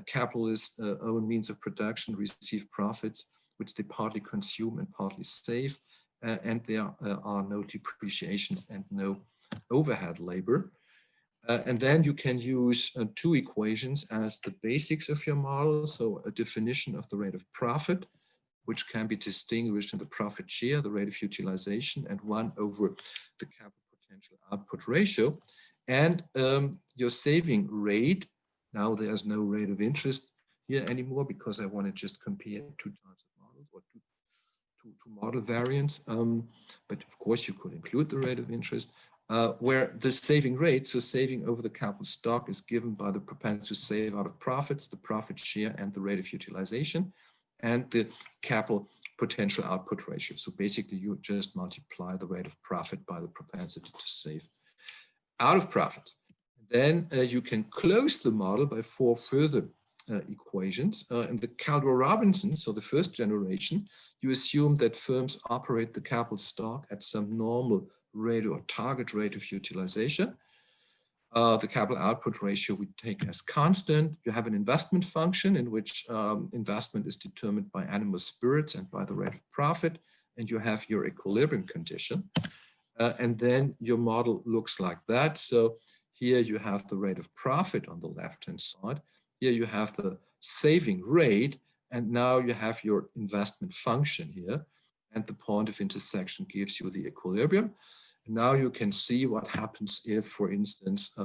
Capitalists own means of production, receive profits which they partly consume and partly save, and there are no depreciations and no overhead labor. And then you can use two equations as the basics of your model. So a definition of the rate of profit, which can be distinguished in the profit share, the rate of utilization, and 1 over the capital potential output ratio. And your saving rate, now there's no rate of interest here anymore because I want to just compare two types of models or two model variants. But of course you could include the rate of interest. Where the saving rate, so saving over the capital stock, is given by the propensity to save out of profits, the profit share, and the rate of utilization, and the capital potential output ratio. So basically, you just multiply the rate of profit by the propensity to save out of profits. Then you can close the model by 4 further equations. In the Caldwell-Robinson, so the first generation, you assume that firms operate the capital stock at some normal rate or target rate of utilization. The capital output ratio we take as constant. You have an investment function in which investment is determined by animal spirits and by the rate of profit, and you have your equilibrium condition. And then your model looks like that. So here you have the rate of profit on the left-hand side. Here you have the saving rate, and now you have your investment function here, and the point of intersection gives you the equilibrium. Now you can see what happens if, for instance,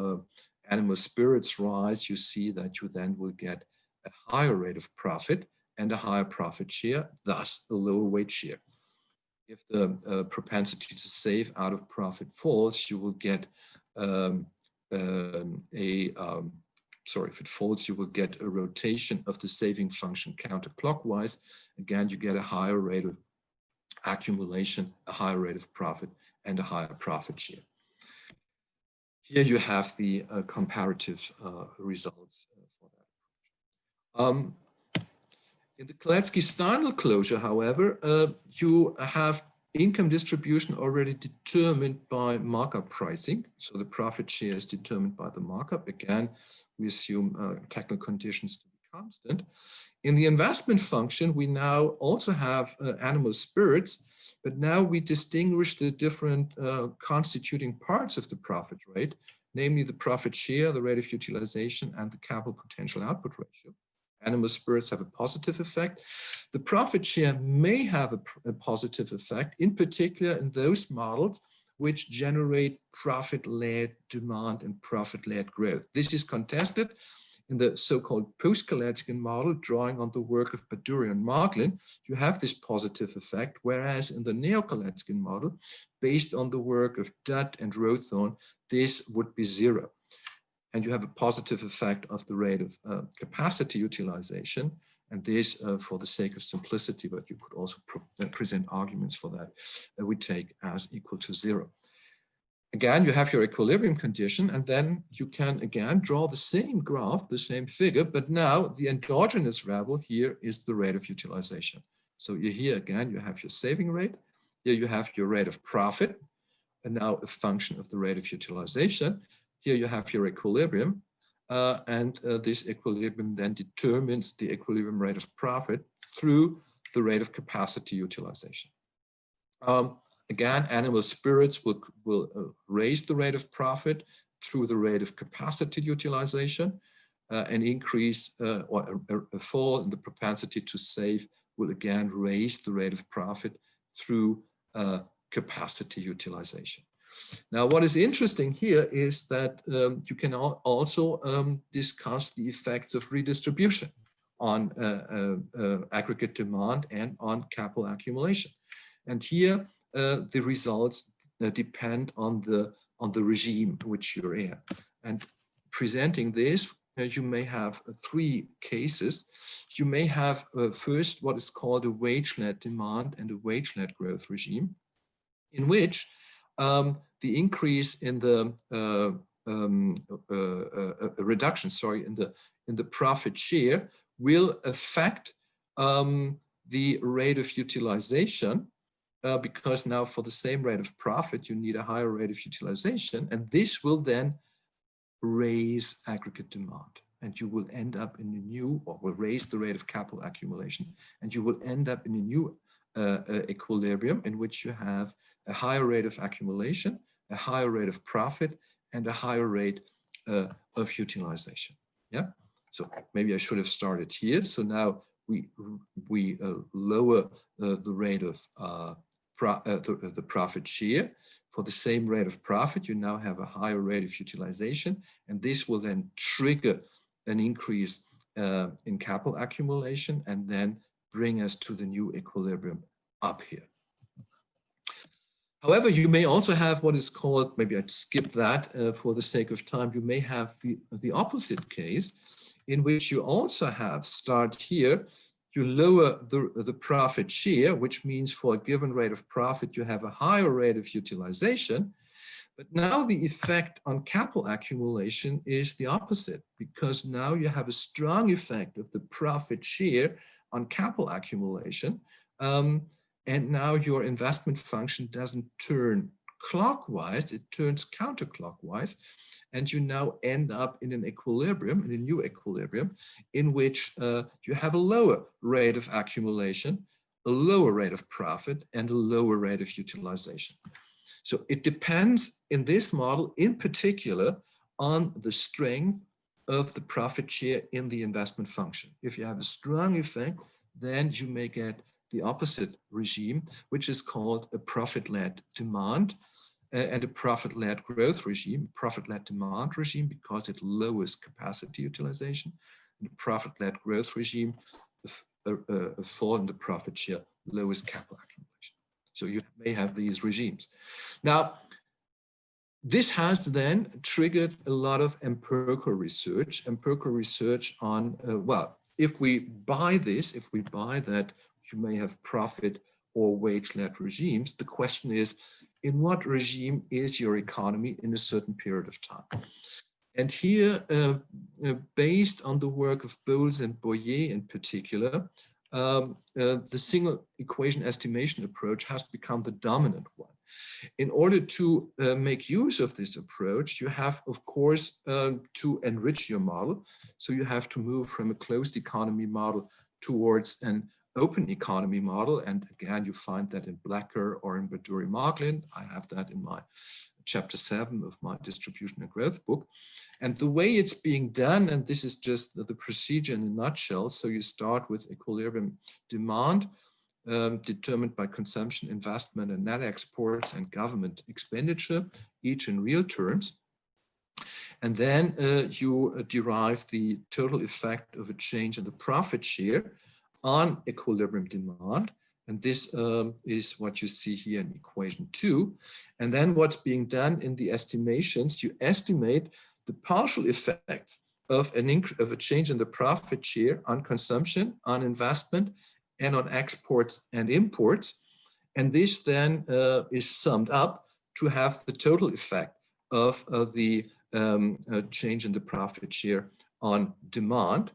animal spirits rise. You see that you then will get a higher rate of profit and a higher profit share, thus a lower wage share. If the propensity to save out of profit falls, you will get if it falls, you will get a rotation of the saving function counterclockwise. Again, you get a higher rate of accumulation, a higher rate of profit, and a higher profit share. Here you have the comparative results for that. In the Kalecki-Steindl closure, however, you have income distribution already determined by markup pricing. So the profit share is determined by the markup. Again, we assume technical conditions to be constant. In the investment function, we now also have animal spirits, but now we distinguish the different constituting parts of the profit rate, namely the profit share, the rate of utilization, and the capital potential output ratio. Animal spirits have a positive effect. The profit share may have a positive effect, in particular in those models which generate profit-led demand and profit-led growth. This is contested in the so-called post-Kaleckian model, drawing on the work of Baduri and Marklin. You have this positive effect, whereas in the neo-Kaleckian model, based on the work of Dutt and Rothorn, this would be 0. And you have a positive effect of the rate of capacity utilization. And this, for the sake of simplicity, but you could also present arguments for that, we take as equal to 0. Again, you have your equilibrium condition, and then you can again draw the same graph, the same figure, but now the endogenous variable here is the rate of utilization. So here again, you have your saving rate. Here you have your rate of profit, and now a function of the rate of utilization. Here you have your equilibrium, and this equilibrium then determines the equilibrium rate of profit through the rate of capacity utilization. Again, animal spirits will raise the rate of profit through the rate of capacity utilization. An increase or a fall in the propensity to save will again raise the rate of profit through capacity utilization. Now, what is interesting here is that you can also discuss the effects of redistribution on aggregate demand and on capital accumulation. And here, the results depend on the regime which you're in. And presenting this, you may have 3 cases. You may have first what is called a wage-led demand and a wage-led growth regime, in which the increase in the reduction, in the profit share will affect the rate of utilization. Because now for the same rate of profit, you need a higher rate of utilization. And this will then raise aggregate demand. And you will end up in a new, or will raise the rate of capital accumulation, and you will end up in a new equilibrium in which you have a higher rate of accumulation, a higher rate of profit, and a higher rate of utilization. Yeah. So maybe I should have started here. So now we lower the rate of the profit share. For the same rate of profit, you now have a higher rate of utilization, and this will then trigger an increase in capital accumulation and then bring us to the new equilibrium up here. However, you may also have what is called, maybe I'd skip that for the sake of time, you may have the opposite case in which you also have, start here, you lower the profit share, which means for a given rate of profit, you have a higher rate of utilization. But now the effect on capital accumulation is the opposite, because now you have a strong effect of the profit share on capital accumulation. And now your investment function doesn't turn clockwise, it turns counterclockwise. And you now end up in an equilibrium, in a new equilibrium, in which you have a lower rate of accumulation, a lower rate of profit, and a lower rate of utilization. So it depends in this model, in particular, on the strength of the profit share in the investment function. If you have a strong effect, then you may get the opposite regime, which is called a profit-led demand and a profit-led growth regime, profit-led demand regime, because it lowers capacity utilization, and a profit-led growth regime, a fall in the profit share lowers capital accumulation. So you may have these regimes. Now, this has then triggered a lot of empirical research on, well, if we buy this, if we buy that you may have profit or wage-led regimes, the question is, in what regime is your economy in a certain period of time? And here, based on the work of Bowles and Boyer in particular, the single equation estimation approach has become the dominant one. In order to make use of this approach, you have, of course, to enrich your model. So you have to move from a closed economy model towards an open economy model. And again, you find that in Blacker or in Baduri-Marglin. I have that in my chapter 7 of my distribution and growth book. And the way it's being done, and this is just the procedure in a nutshell. So you start with equilibrium demand, determined by consumption, investment, and net exports and government expenditure, each in real terms. And then you derive the total effect of a change in the profit share on equilibrium demand. And this is what you see here in equation 2. And then what's being done in the estimations, you estimate the partial effects of a change in the profit share on consumption, on investment, and on exports and imports. And this then is summed up to have the total effect of the change in the profit share on demand.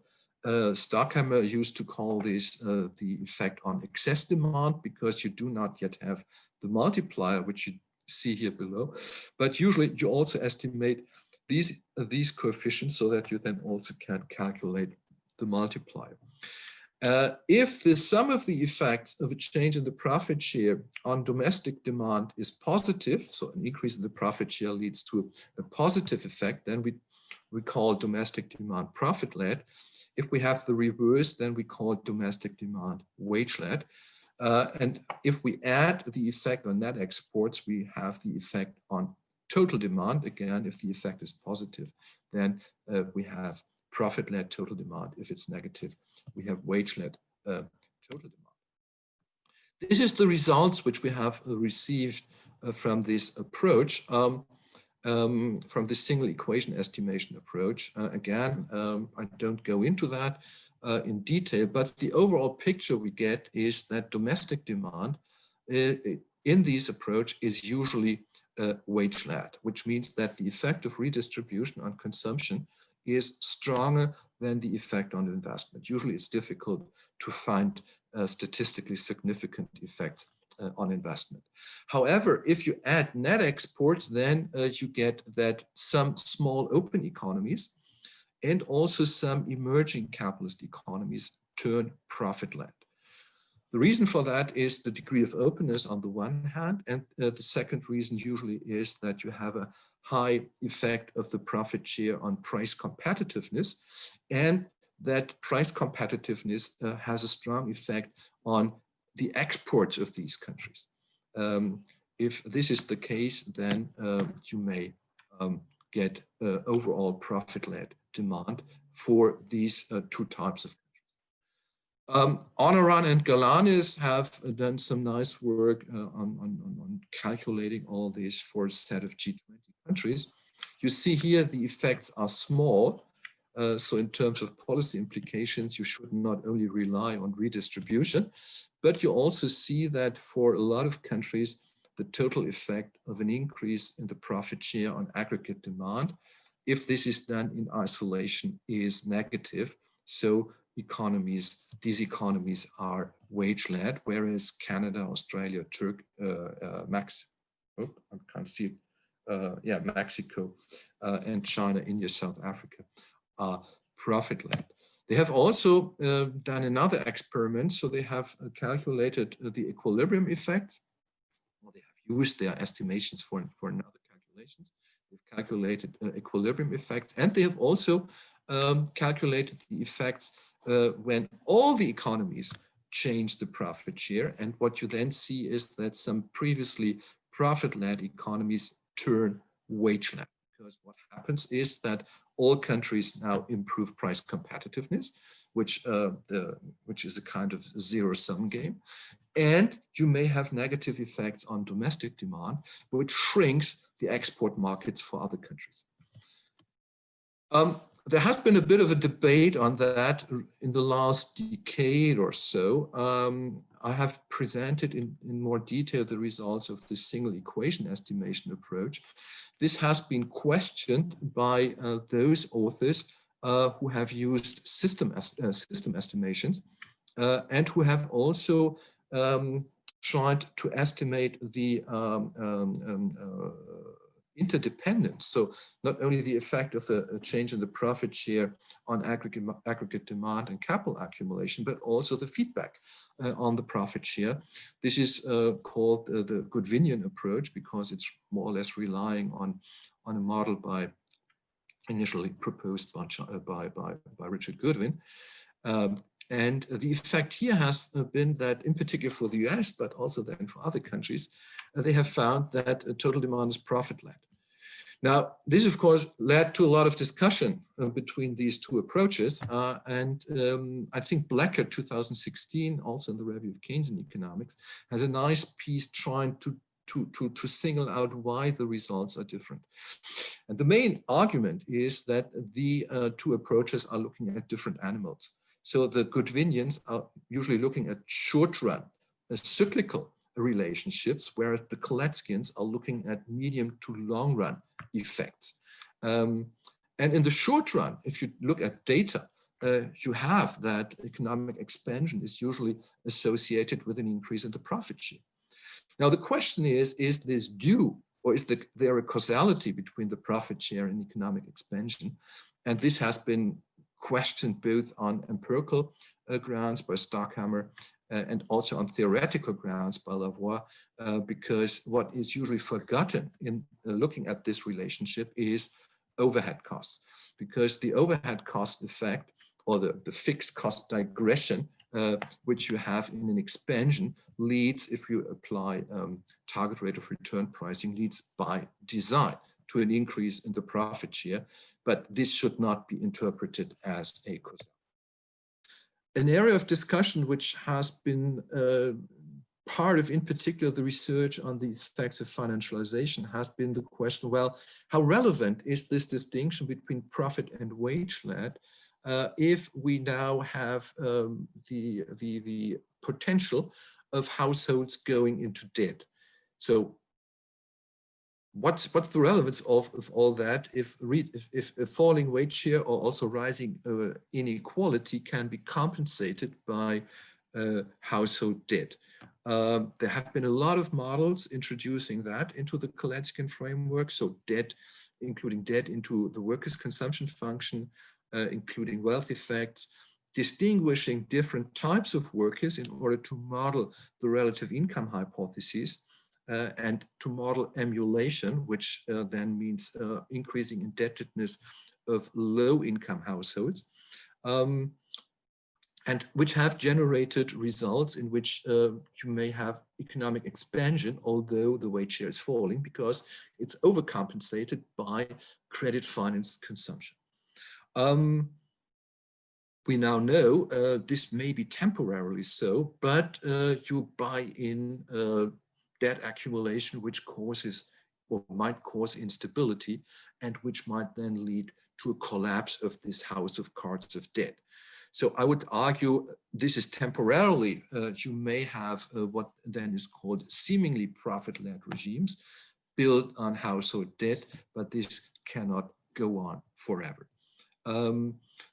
Starkheimer used to call this the effect on excess demand, because you do not yet have the multiplier, which you see here below. But usually you also estimate these coefficients so that you then also can calculate the multiplier. If the sum of the effects of a change in the profit share on domestic demand is positive, so an increase in the profit share leads to a positive effect, then we call domestic demand profit-led. If we have the reverse, then we call it domestic demand wage-led. And if we add the effect on net exports, we have the effect on total demand. Again, if the effect is positive, then we have profit-led total demand. If it's negative, we have wage-led total demand. This is the results which we have received from this approach, from the single equation estimation approach. Again, I don't go into that in detail, but the overall picture we get is that domestic demand in this approach is usually wage-led, which means that the effect of redistribution on consumption is stronger than the effect on investment. Usually it's difficult to find statistically significant effects on investment. However, if you add net exports, then you get that some small open economies and also some emerging capitalist economies turn profit-led. The reason for that is the degree of openness on the one hand, and the second reason usually is that you have a high effect of the profit share on price competitiveness, and that price competitiveness has a strong effect on the exports of these countries. If this is the case, then you may get overall profit-led demand for these two types of countries. Honoran and Galanis have done some nice work on calculating all this for a set of G20 countries. You see here the effects are small. So in terms of policy implications, you should not only rely on redistribution, but you also see that for a lot of countries, the total effect of an increase in the profit share on aggregate demand, if this is done in isolation, is negative. So these economies are wage-led, whereas Canada, Australia, Mexico, and China, India, South Africa are profit-led. They have also done another experiment. So they have calculated the equilibrium effect. Well, they have used their estimations for another calculations. They've calculated equilibrium effects, and they have also calculated the effects when all the economies change the profit share. And what you then see is that some previously profit-led economies turn wage-led, because what happens is that all countries now improve price competitiveness, which is a kind of zero-sum game. And you may have negative effects on domestic demand, which shrinks the export markets for other countries. There has been a bit of a debate on that in the last decade or so. I have presented in more detail the results of the single equation estimation approach. This has been questioned by those authors who have used system estimations and who have also tried to estimate the interdependence. So not only the effect of the change in the profit share on aggregate demand and capital accumulation, but also the feedback on the profit share. This is called the Goodwinian approach, because it's more or less relying on a model initially proposed by Richard Goodwin. And the effect here has been that, in particular for the US, but also then for other countries, they have found that total demand is profit-led. Now, this, of course, led to a lot of discussion between these two approaches. I think Blacker, 2016, also in the Review of Keynesian Economics, has a nice piece trying to single out why the results are different. And the main argument is that the two approaches are looking at different animals. So the Goodwinians are usually looking at short-run, cyclical relationships, whereas the Kaleckians are looking at medium to long-run effects. And in the short run, if you look at data, you have that economic expansion is usually associated with an increase in the profit share. Now, the question is this due, or is there a causality between the profit share and economic expansion? And this has been questioned both on empirical grounds by Stockhammer and also on theoretical grounds by Lavoie, because what is usually forgotten in looking at this relationship is overhead costs, because the overhead cost effect, or the fixed cost digression, which you have in an expansion, leads, if you apply target rate of return pricing, leads by design to an increase in the profit share, but this should not be interpreted as a causality. An area of discussion which has been part of, in particular, the research on the effects of financialization has been the question, well, how relevant is this distinction between profit and wage-led if we now have the potential of households going into debt? So what's the relevance of all that if a falling wage share or also rising inequality can be compensated by household debt? There have been a lot of models introducing that into the Kaleckian framework. So debt, including debt into the workers' consumption function, including wealth effects, distinguishing different types of workers in order to model the relative income hypotheses, and to model emulation, which then means increasing indebtedness of low-income households, and which have generated results in which you may have economic expansion, although the wage share is falling because it's overcompensated by credit finance consumption. We now know this may be temporarily so, but you buy in debt accumulation, which causes or might cause instability, and which might then lead to a collapse of this house of cards of debt. So I would argue this is temporarily, you may have what then is called seemingly profit-led regimes built on household debt, but this cannot go on forever.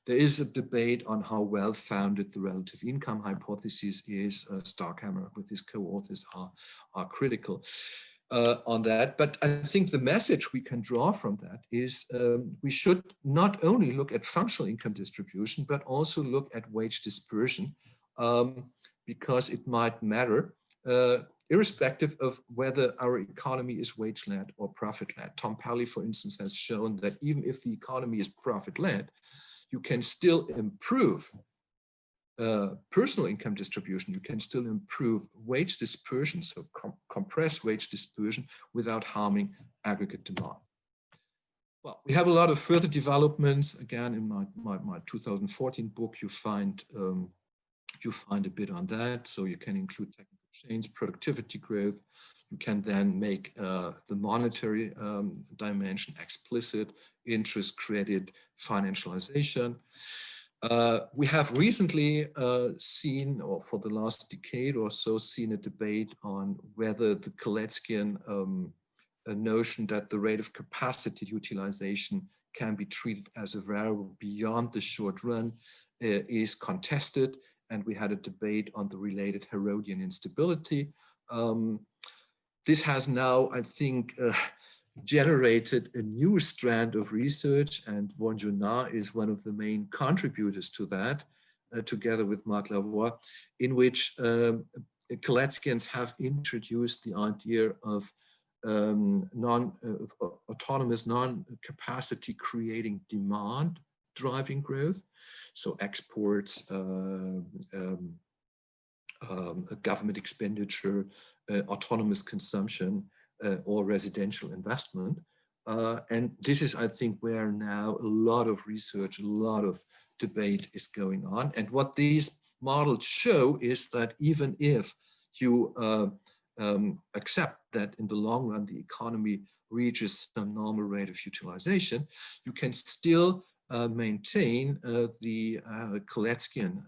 There is a debate on how well-founded the relative income hypothesis is. Starkhammer with his co-authors are critical on that. But I think the message we can draw from that is we should not only look at functional income distribution, but also look at wage dispersion, because it might matter, irrespective of whether our economy is wage-led or profit-led. Tom Pally, for instance, has shown that even if the economy is profit-led, you can still improve personal income distribution. You can still improve wage dispersion, so compress wage dispersion without harming aggregate demand. Well, we have a lot of further developments. Again, in my 2014 book, you find a bit on that. So you can include technical change, productivity growth. You can then make the monetary dimension explicit, interest, credit, financialization. We have recently seen, or for the last decade or so, seen a debate on whether the Kaleckian notion that the rate of capacity utilization can be treated as a variable beyond the short run is contested. And we had a debate on the related Herodian instability. This has now, I think, generated a new strand of research, and Wonjuna is one of the main contributors to that, together with Marc Lavoie, in which Kaleckians have introduced the idea of autonomous non-capacity creating demand driving growth. So exports, government expenditure, autonomous consumption, or residential investment. And this is, I think, where now a lot of research, a lot of debate is going on. And what these models show is that even if you accept that in the long run, the economy reaches some normal rate of utilization, you can still maintain the Kaleckian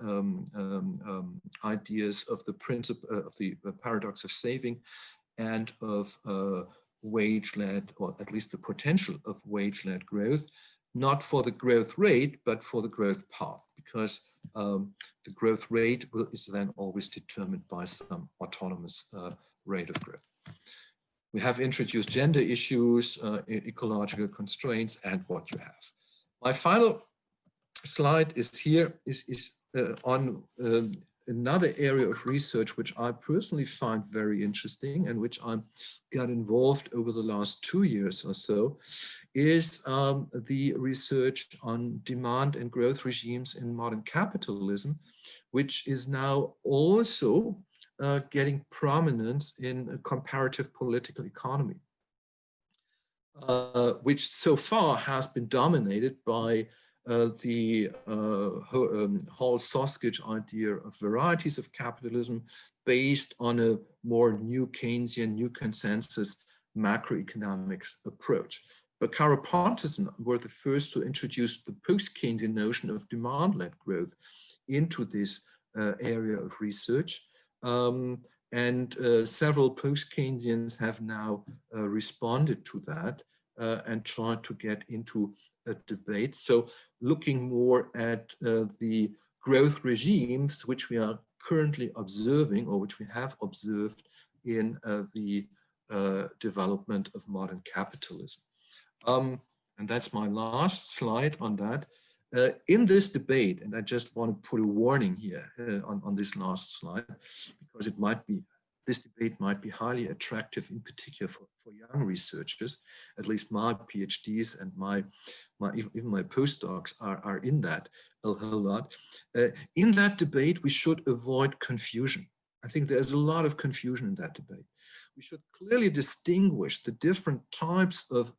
ideas of the principle of the paradox of saving and of wage-led, or at least the potential of wage-led growth, not for the growth rate, but for the growth path, because the growth rate is then always determined by some autonomous rate of growth. We have introduced gender issues, ecological constraints, and what you have. My final slide is here, is on another area of research which I personally find very interesting and which I got involved over the last 2 years or so, is the research on demand and growth regimes in modern capitalism, which is now also getting prominence in a comparative political economy, which so far has been dominated by the Hall-Soskich idea of varieties of capitalism based on a more new Keynesian, new consensus macroeconomics approach. But Kara-Pontusson were the first to introduce the post-Keynesian notion of demand-led growth into this area of research. And several post-Keynesians have now responded to that and tried to get into a debate. So looking more at the growth regimes, which we are currently observing, or which we have observed in the development of modern capitalism. And that's my last slide on that. In this debate, and I just want to put a warning here on this last slide, because this debate might be highly attractive, in particular for young researchers. At least my PhDs and even my postdocs are in that a whole lot. In that debate, we should avoid confusion. I think there's a lot of confusion in that debate. We should clearly distinguish the different types of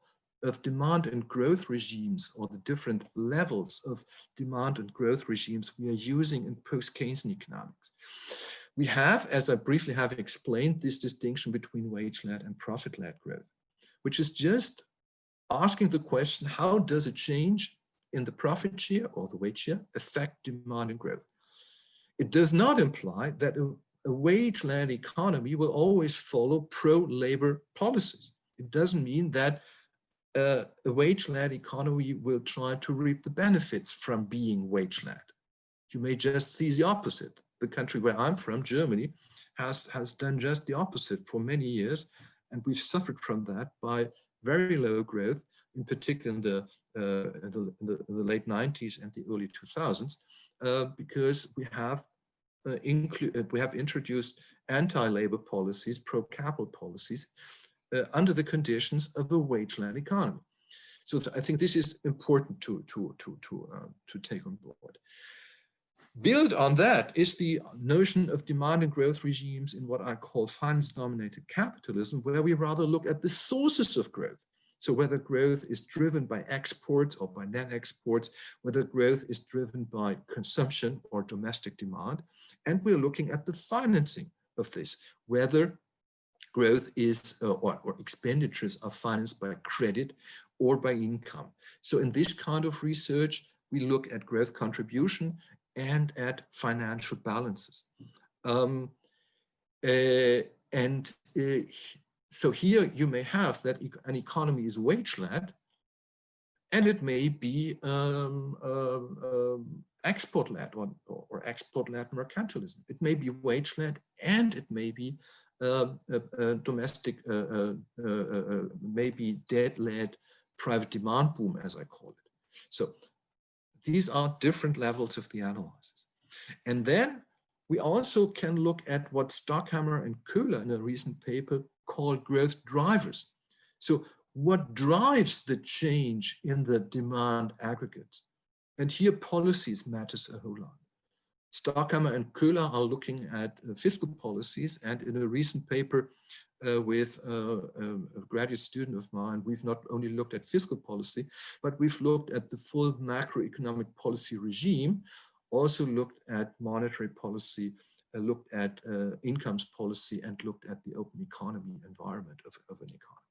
demand and growth regimes, or the different levels of demand and growth regimes we are using in post-Keynesian economics. We have, as I briefly have explained, this distinction between wage-led and profit-led growth, which is just asking the question, how does a change in the profit share or the wage share affect demand and growth? It does not imply that a wage-led economy will always follow pro-labor policies. It doesn't mean that a wage-led economy will try to reap the benefits from being wage-led. You may just see the opposite. The country where I'm from, Germany, has done just the opposite for many years, and we've suffered from that by very low growth, in particular in the late 90s and the early 2000s, because we have introduced anti-labor policies, pro-capital policies, under the conditions of a wage-led economy. So I think this is important to take on board. Built on that is the notion of demand and growth regimes in what I call finance-dominated capitalism, where we rather look at the sources of growth. So whether growth is driven by exports or by net exports, whether growth is driven by consumption or domestic demand, and we're looking at the financing of this, whether growth is or expenditures are financed by credit or by income. So in this kind of research, we look at growth contribution and at financial balances. So here you may have that an economy is wage-led, and it may be export-led or export-led mercantilism. It may be wage-led, and it may be domestic, maybe debt-led private demand boom, as I call it. So these are different levels of the analysis. And then we also can look at what Stockhammer and Köhler in a recent paper called growth drivers. So what drives the change in the demand aggregates? And here policies matters a whole lot. Stockhammer and Köhler are looking at fiscal policies, and in a recent paper with a graduate student of mine, we've not only looked at fiscal policy, but we've looked at the full macroeconomic policy regime, also looked at monetary policy, looked at incomes policy, and looked at the open economy environment of an economy.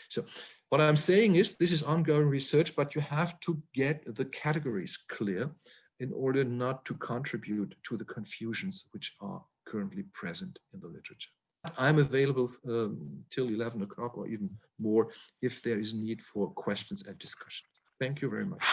So what I'm saying is this is ongoing research, but you have to get the categories clear in order not to contribute to the confusions which are currently present in the literature. I'm available till 11 o'clock or even more if there is need for questions and discussions. Thank you very much.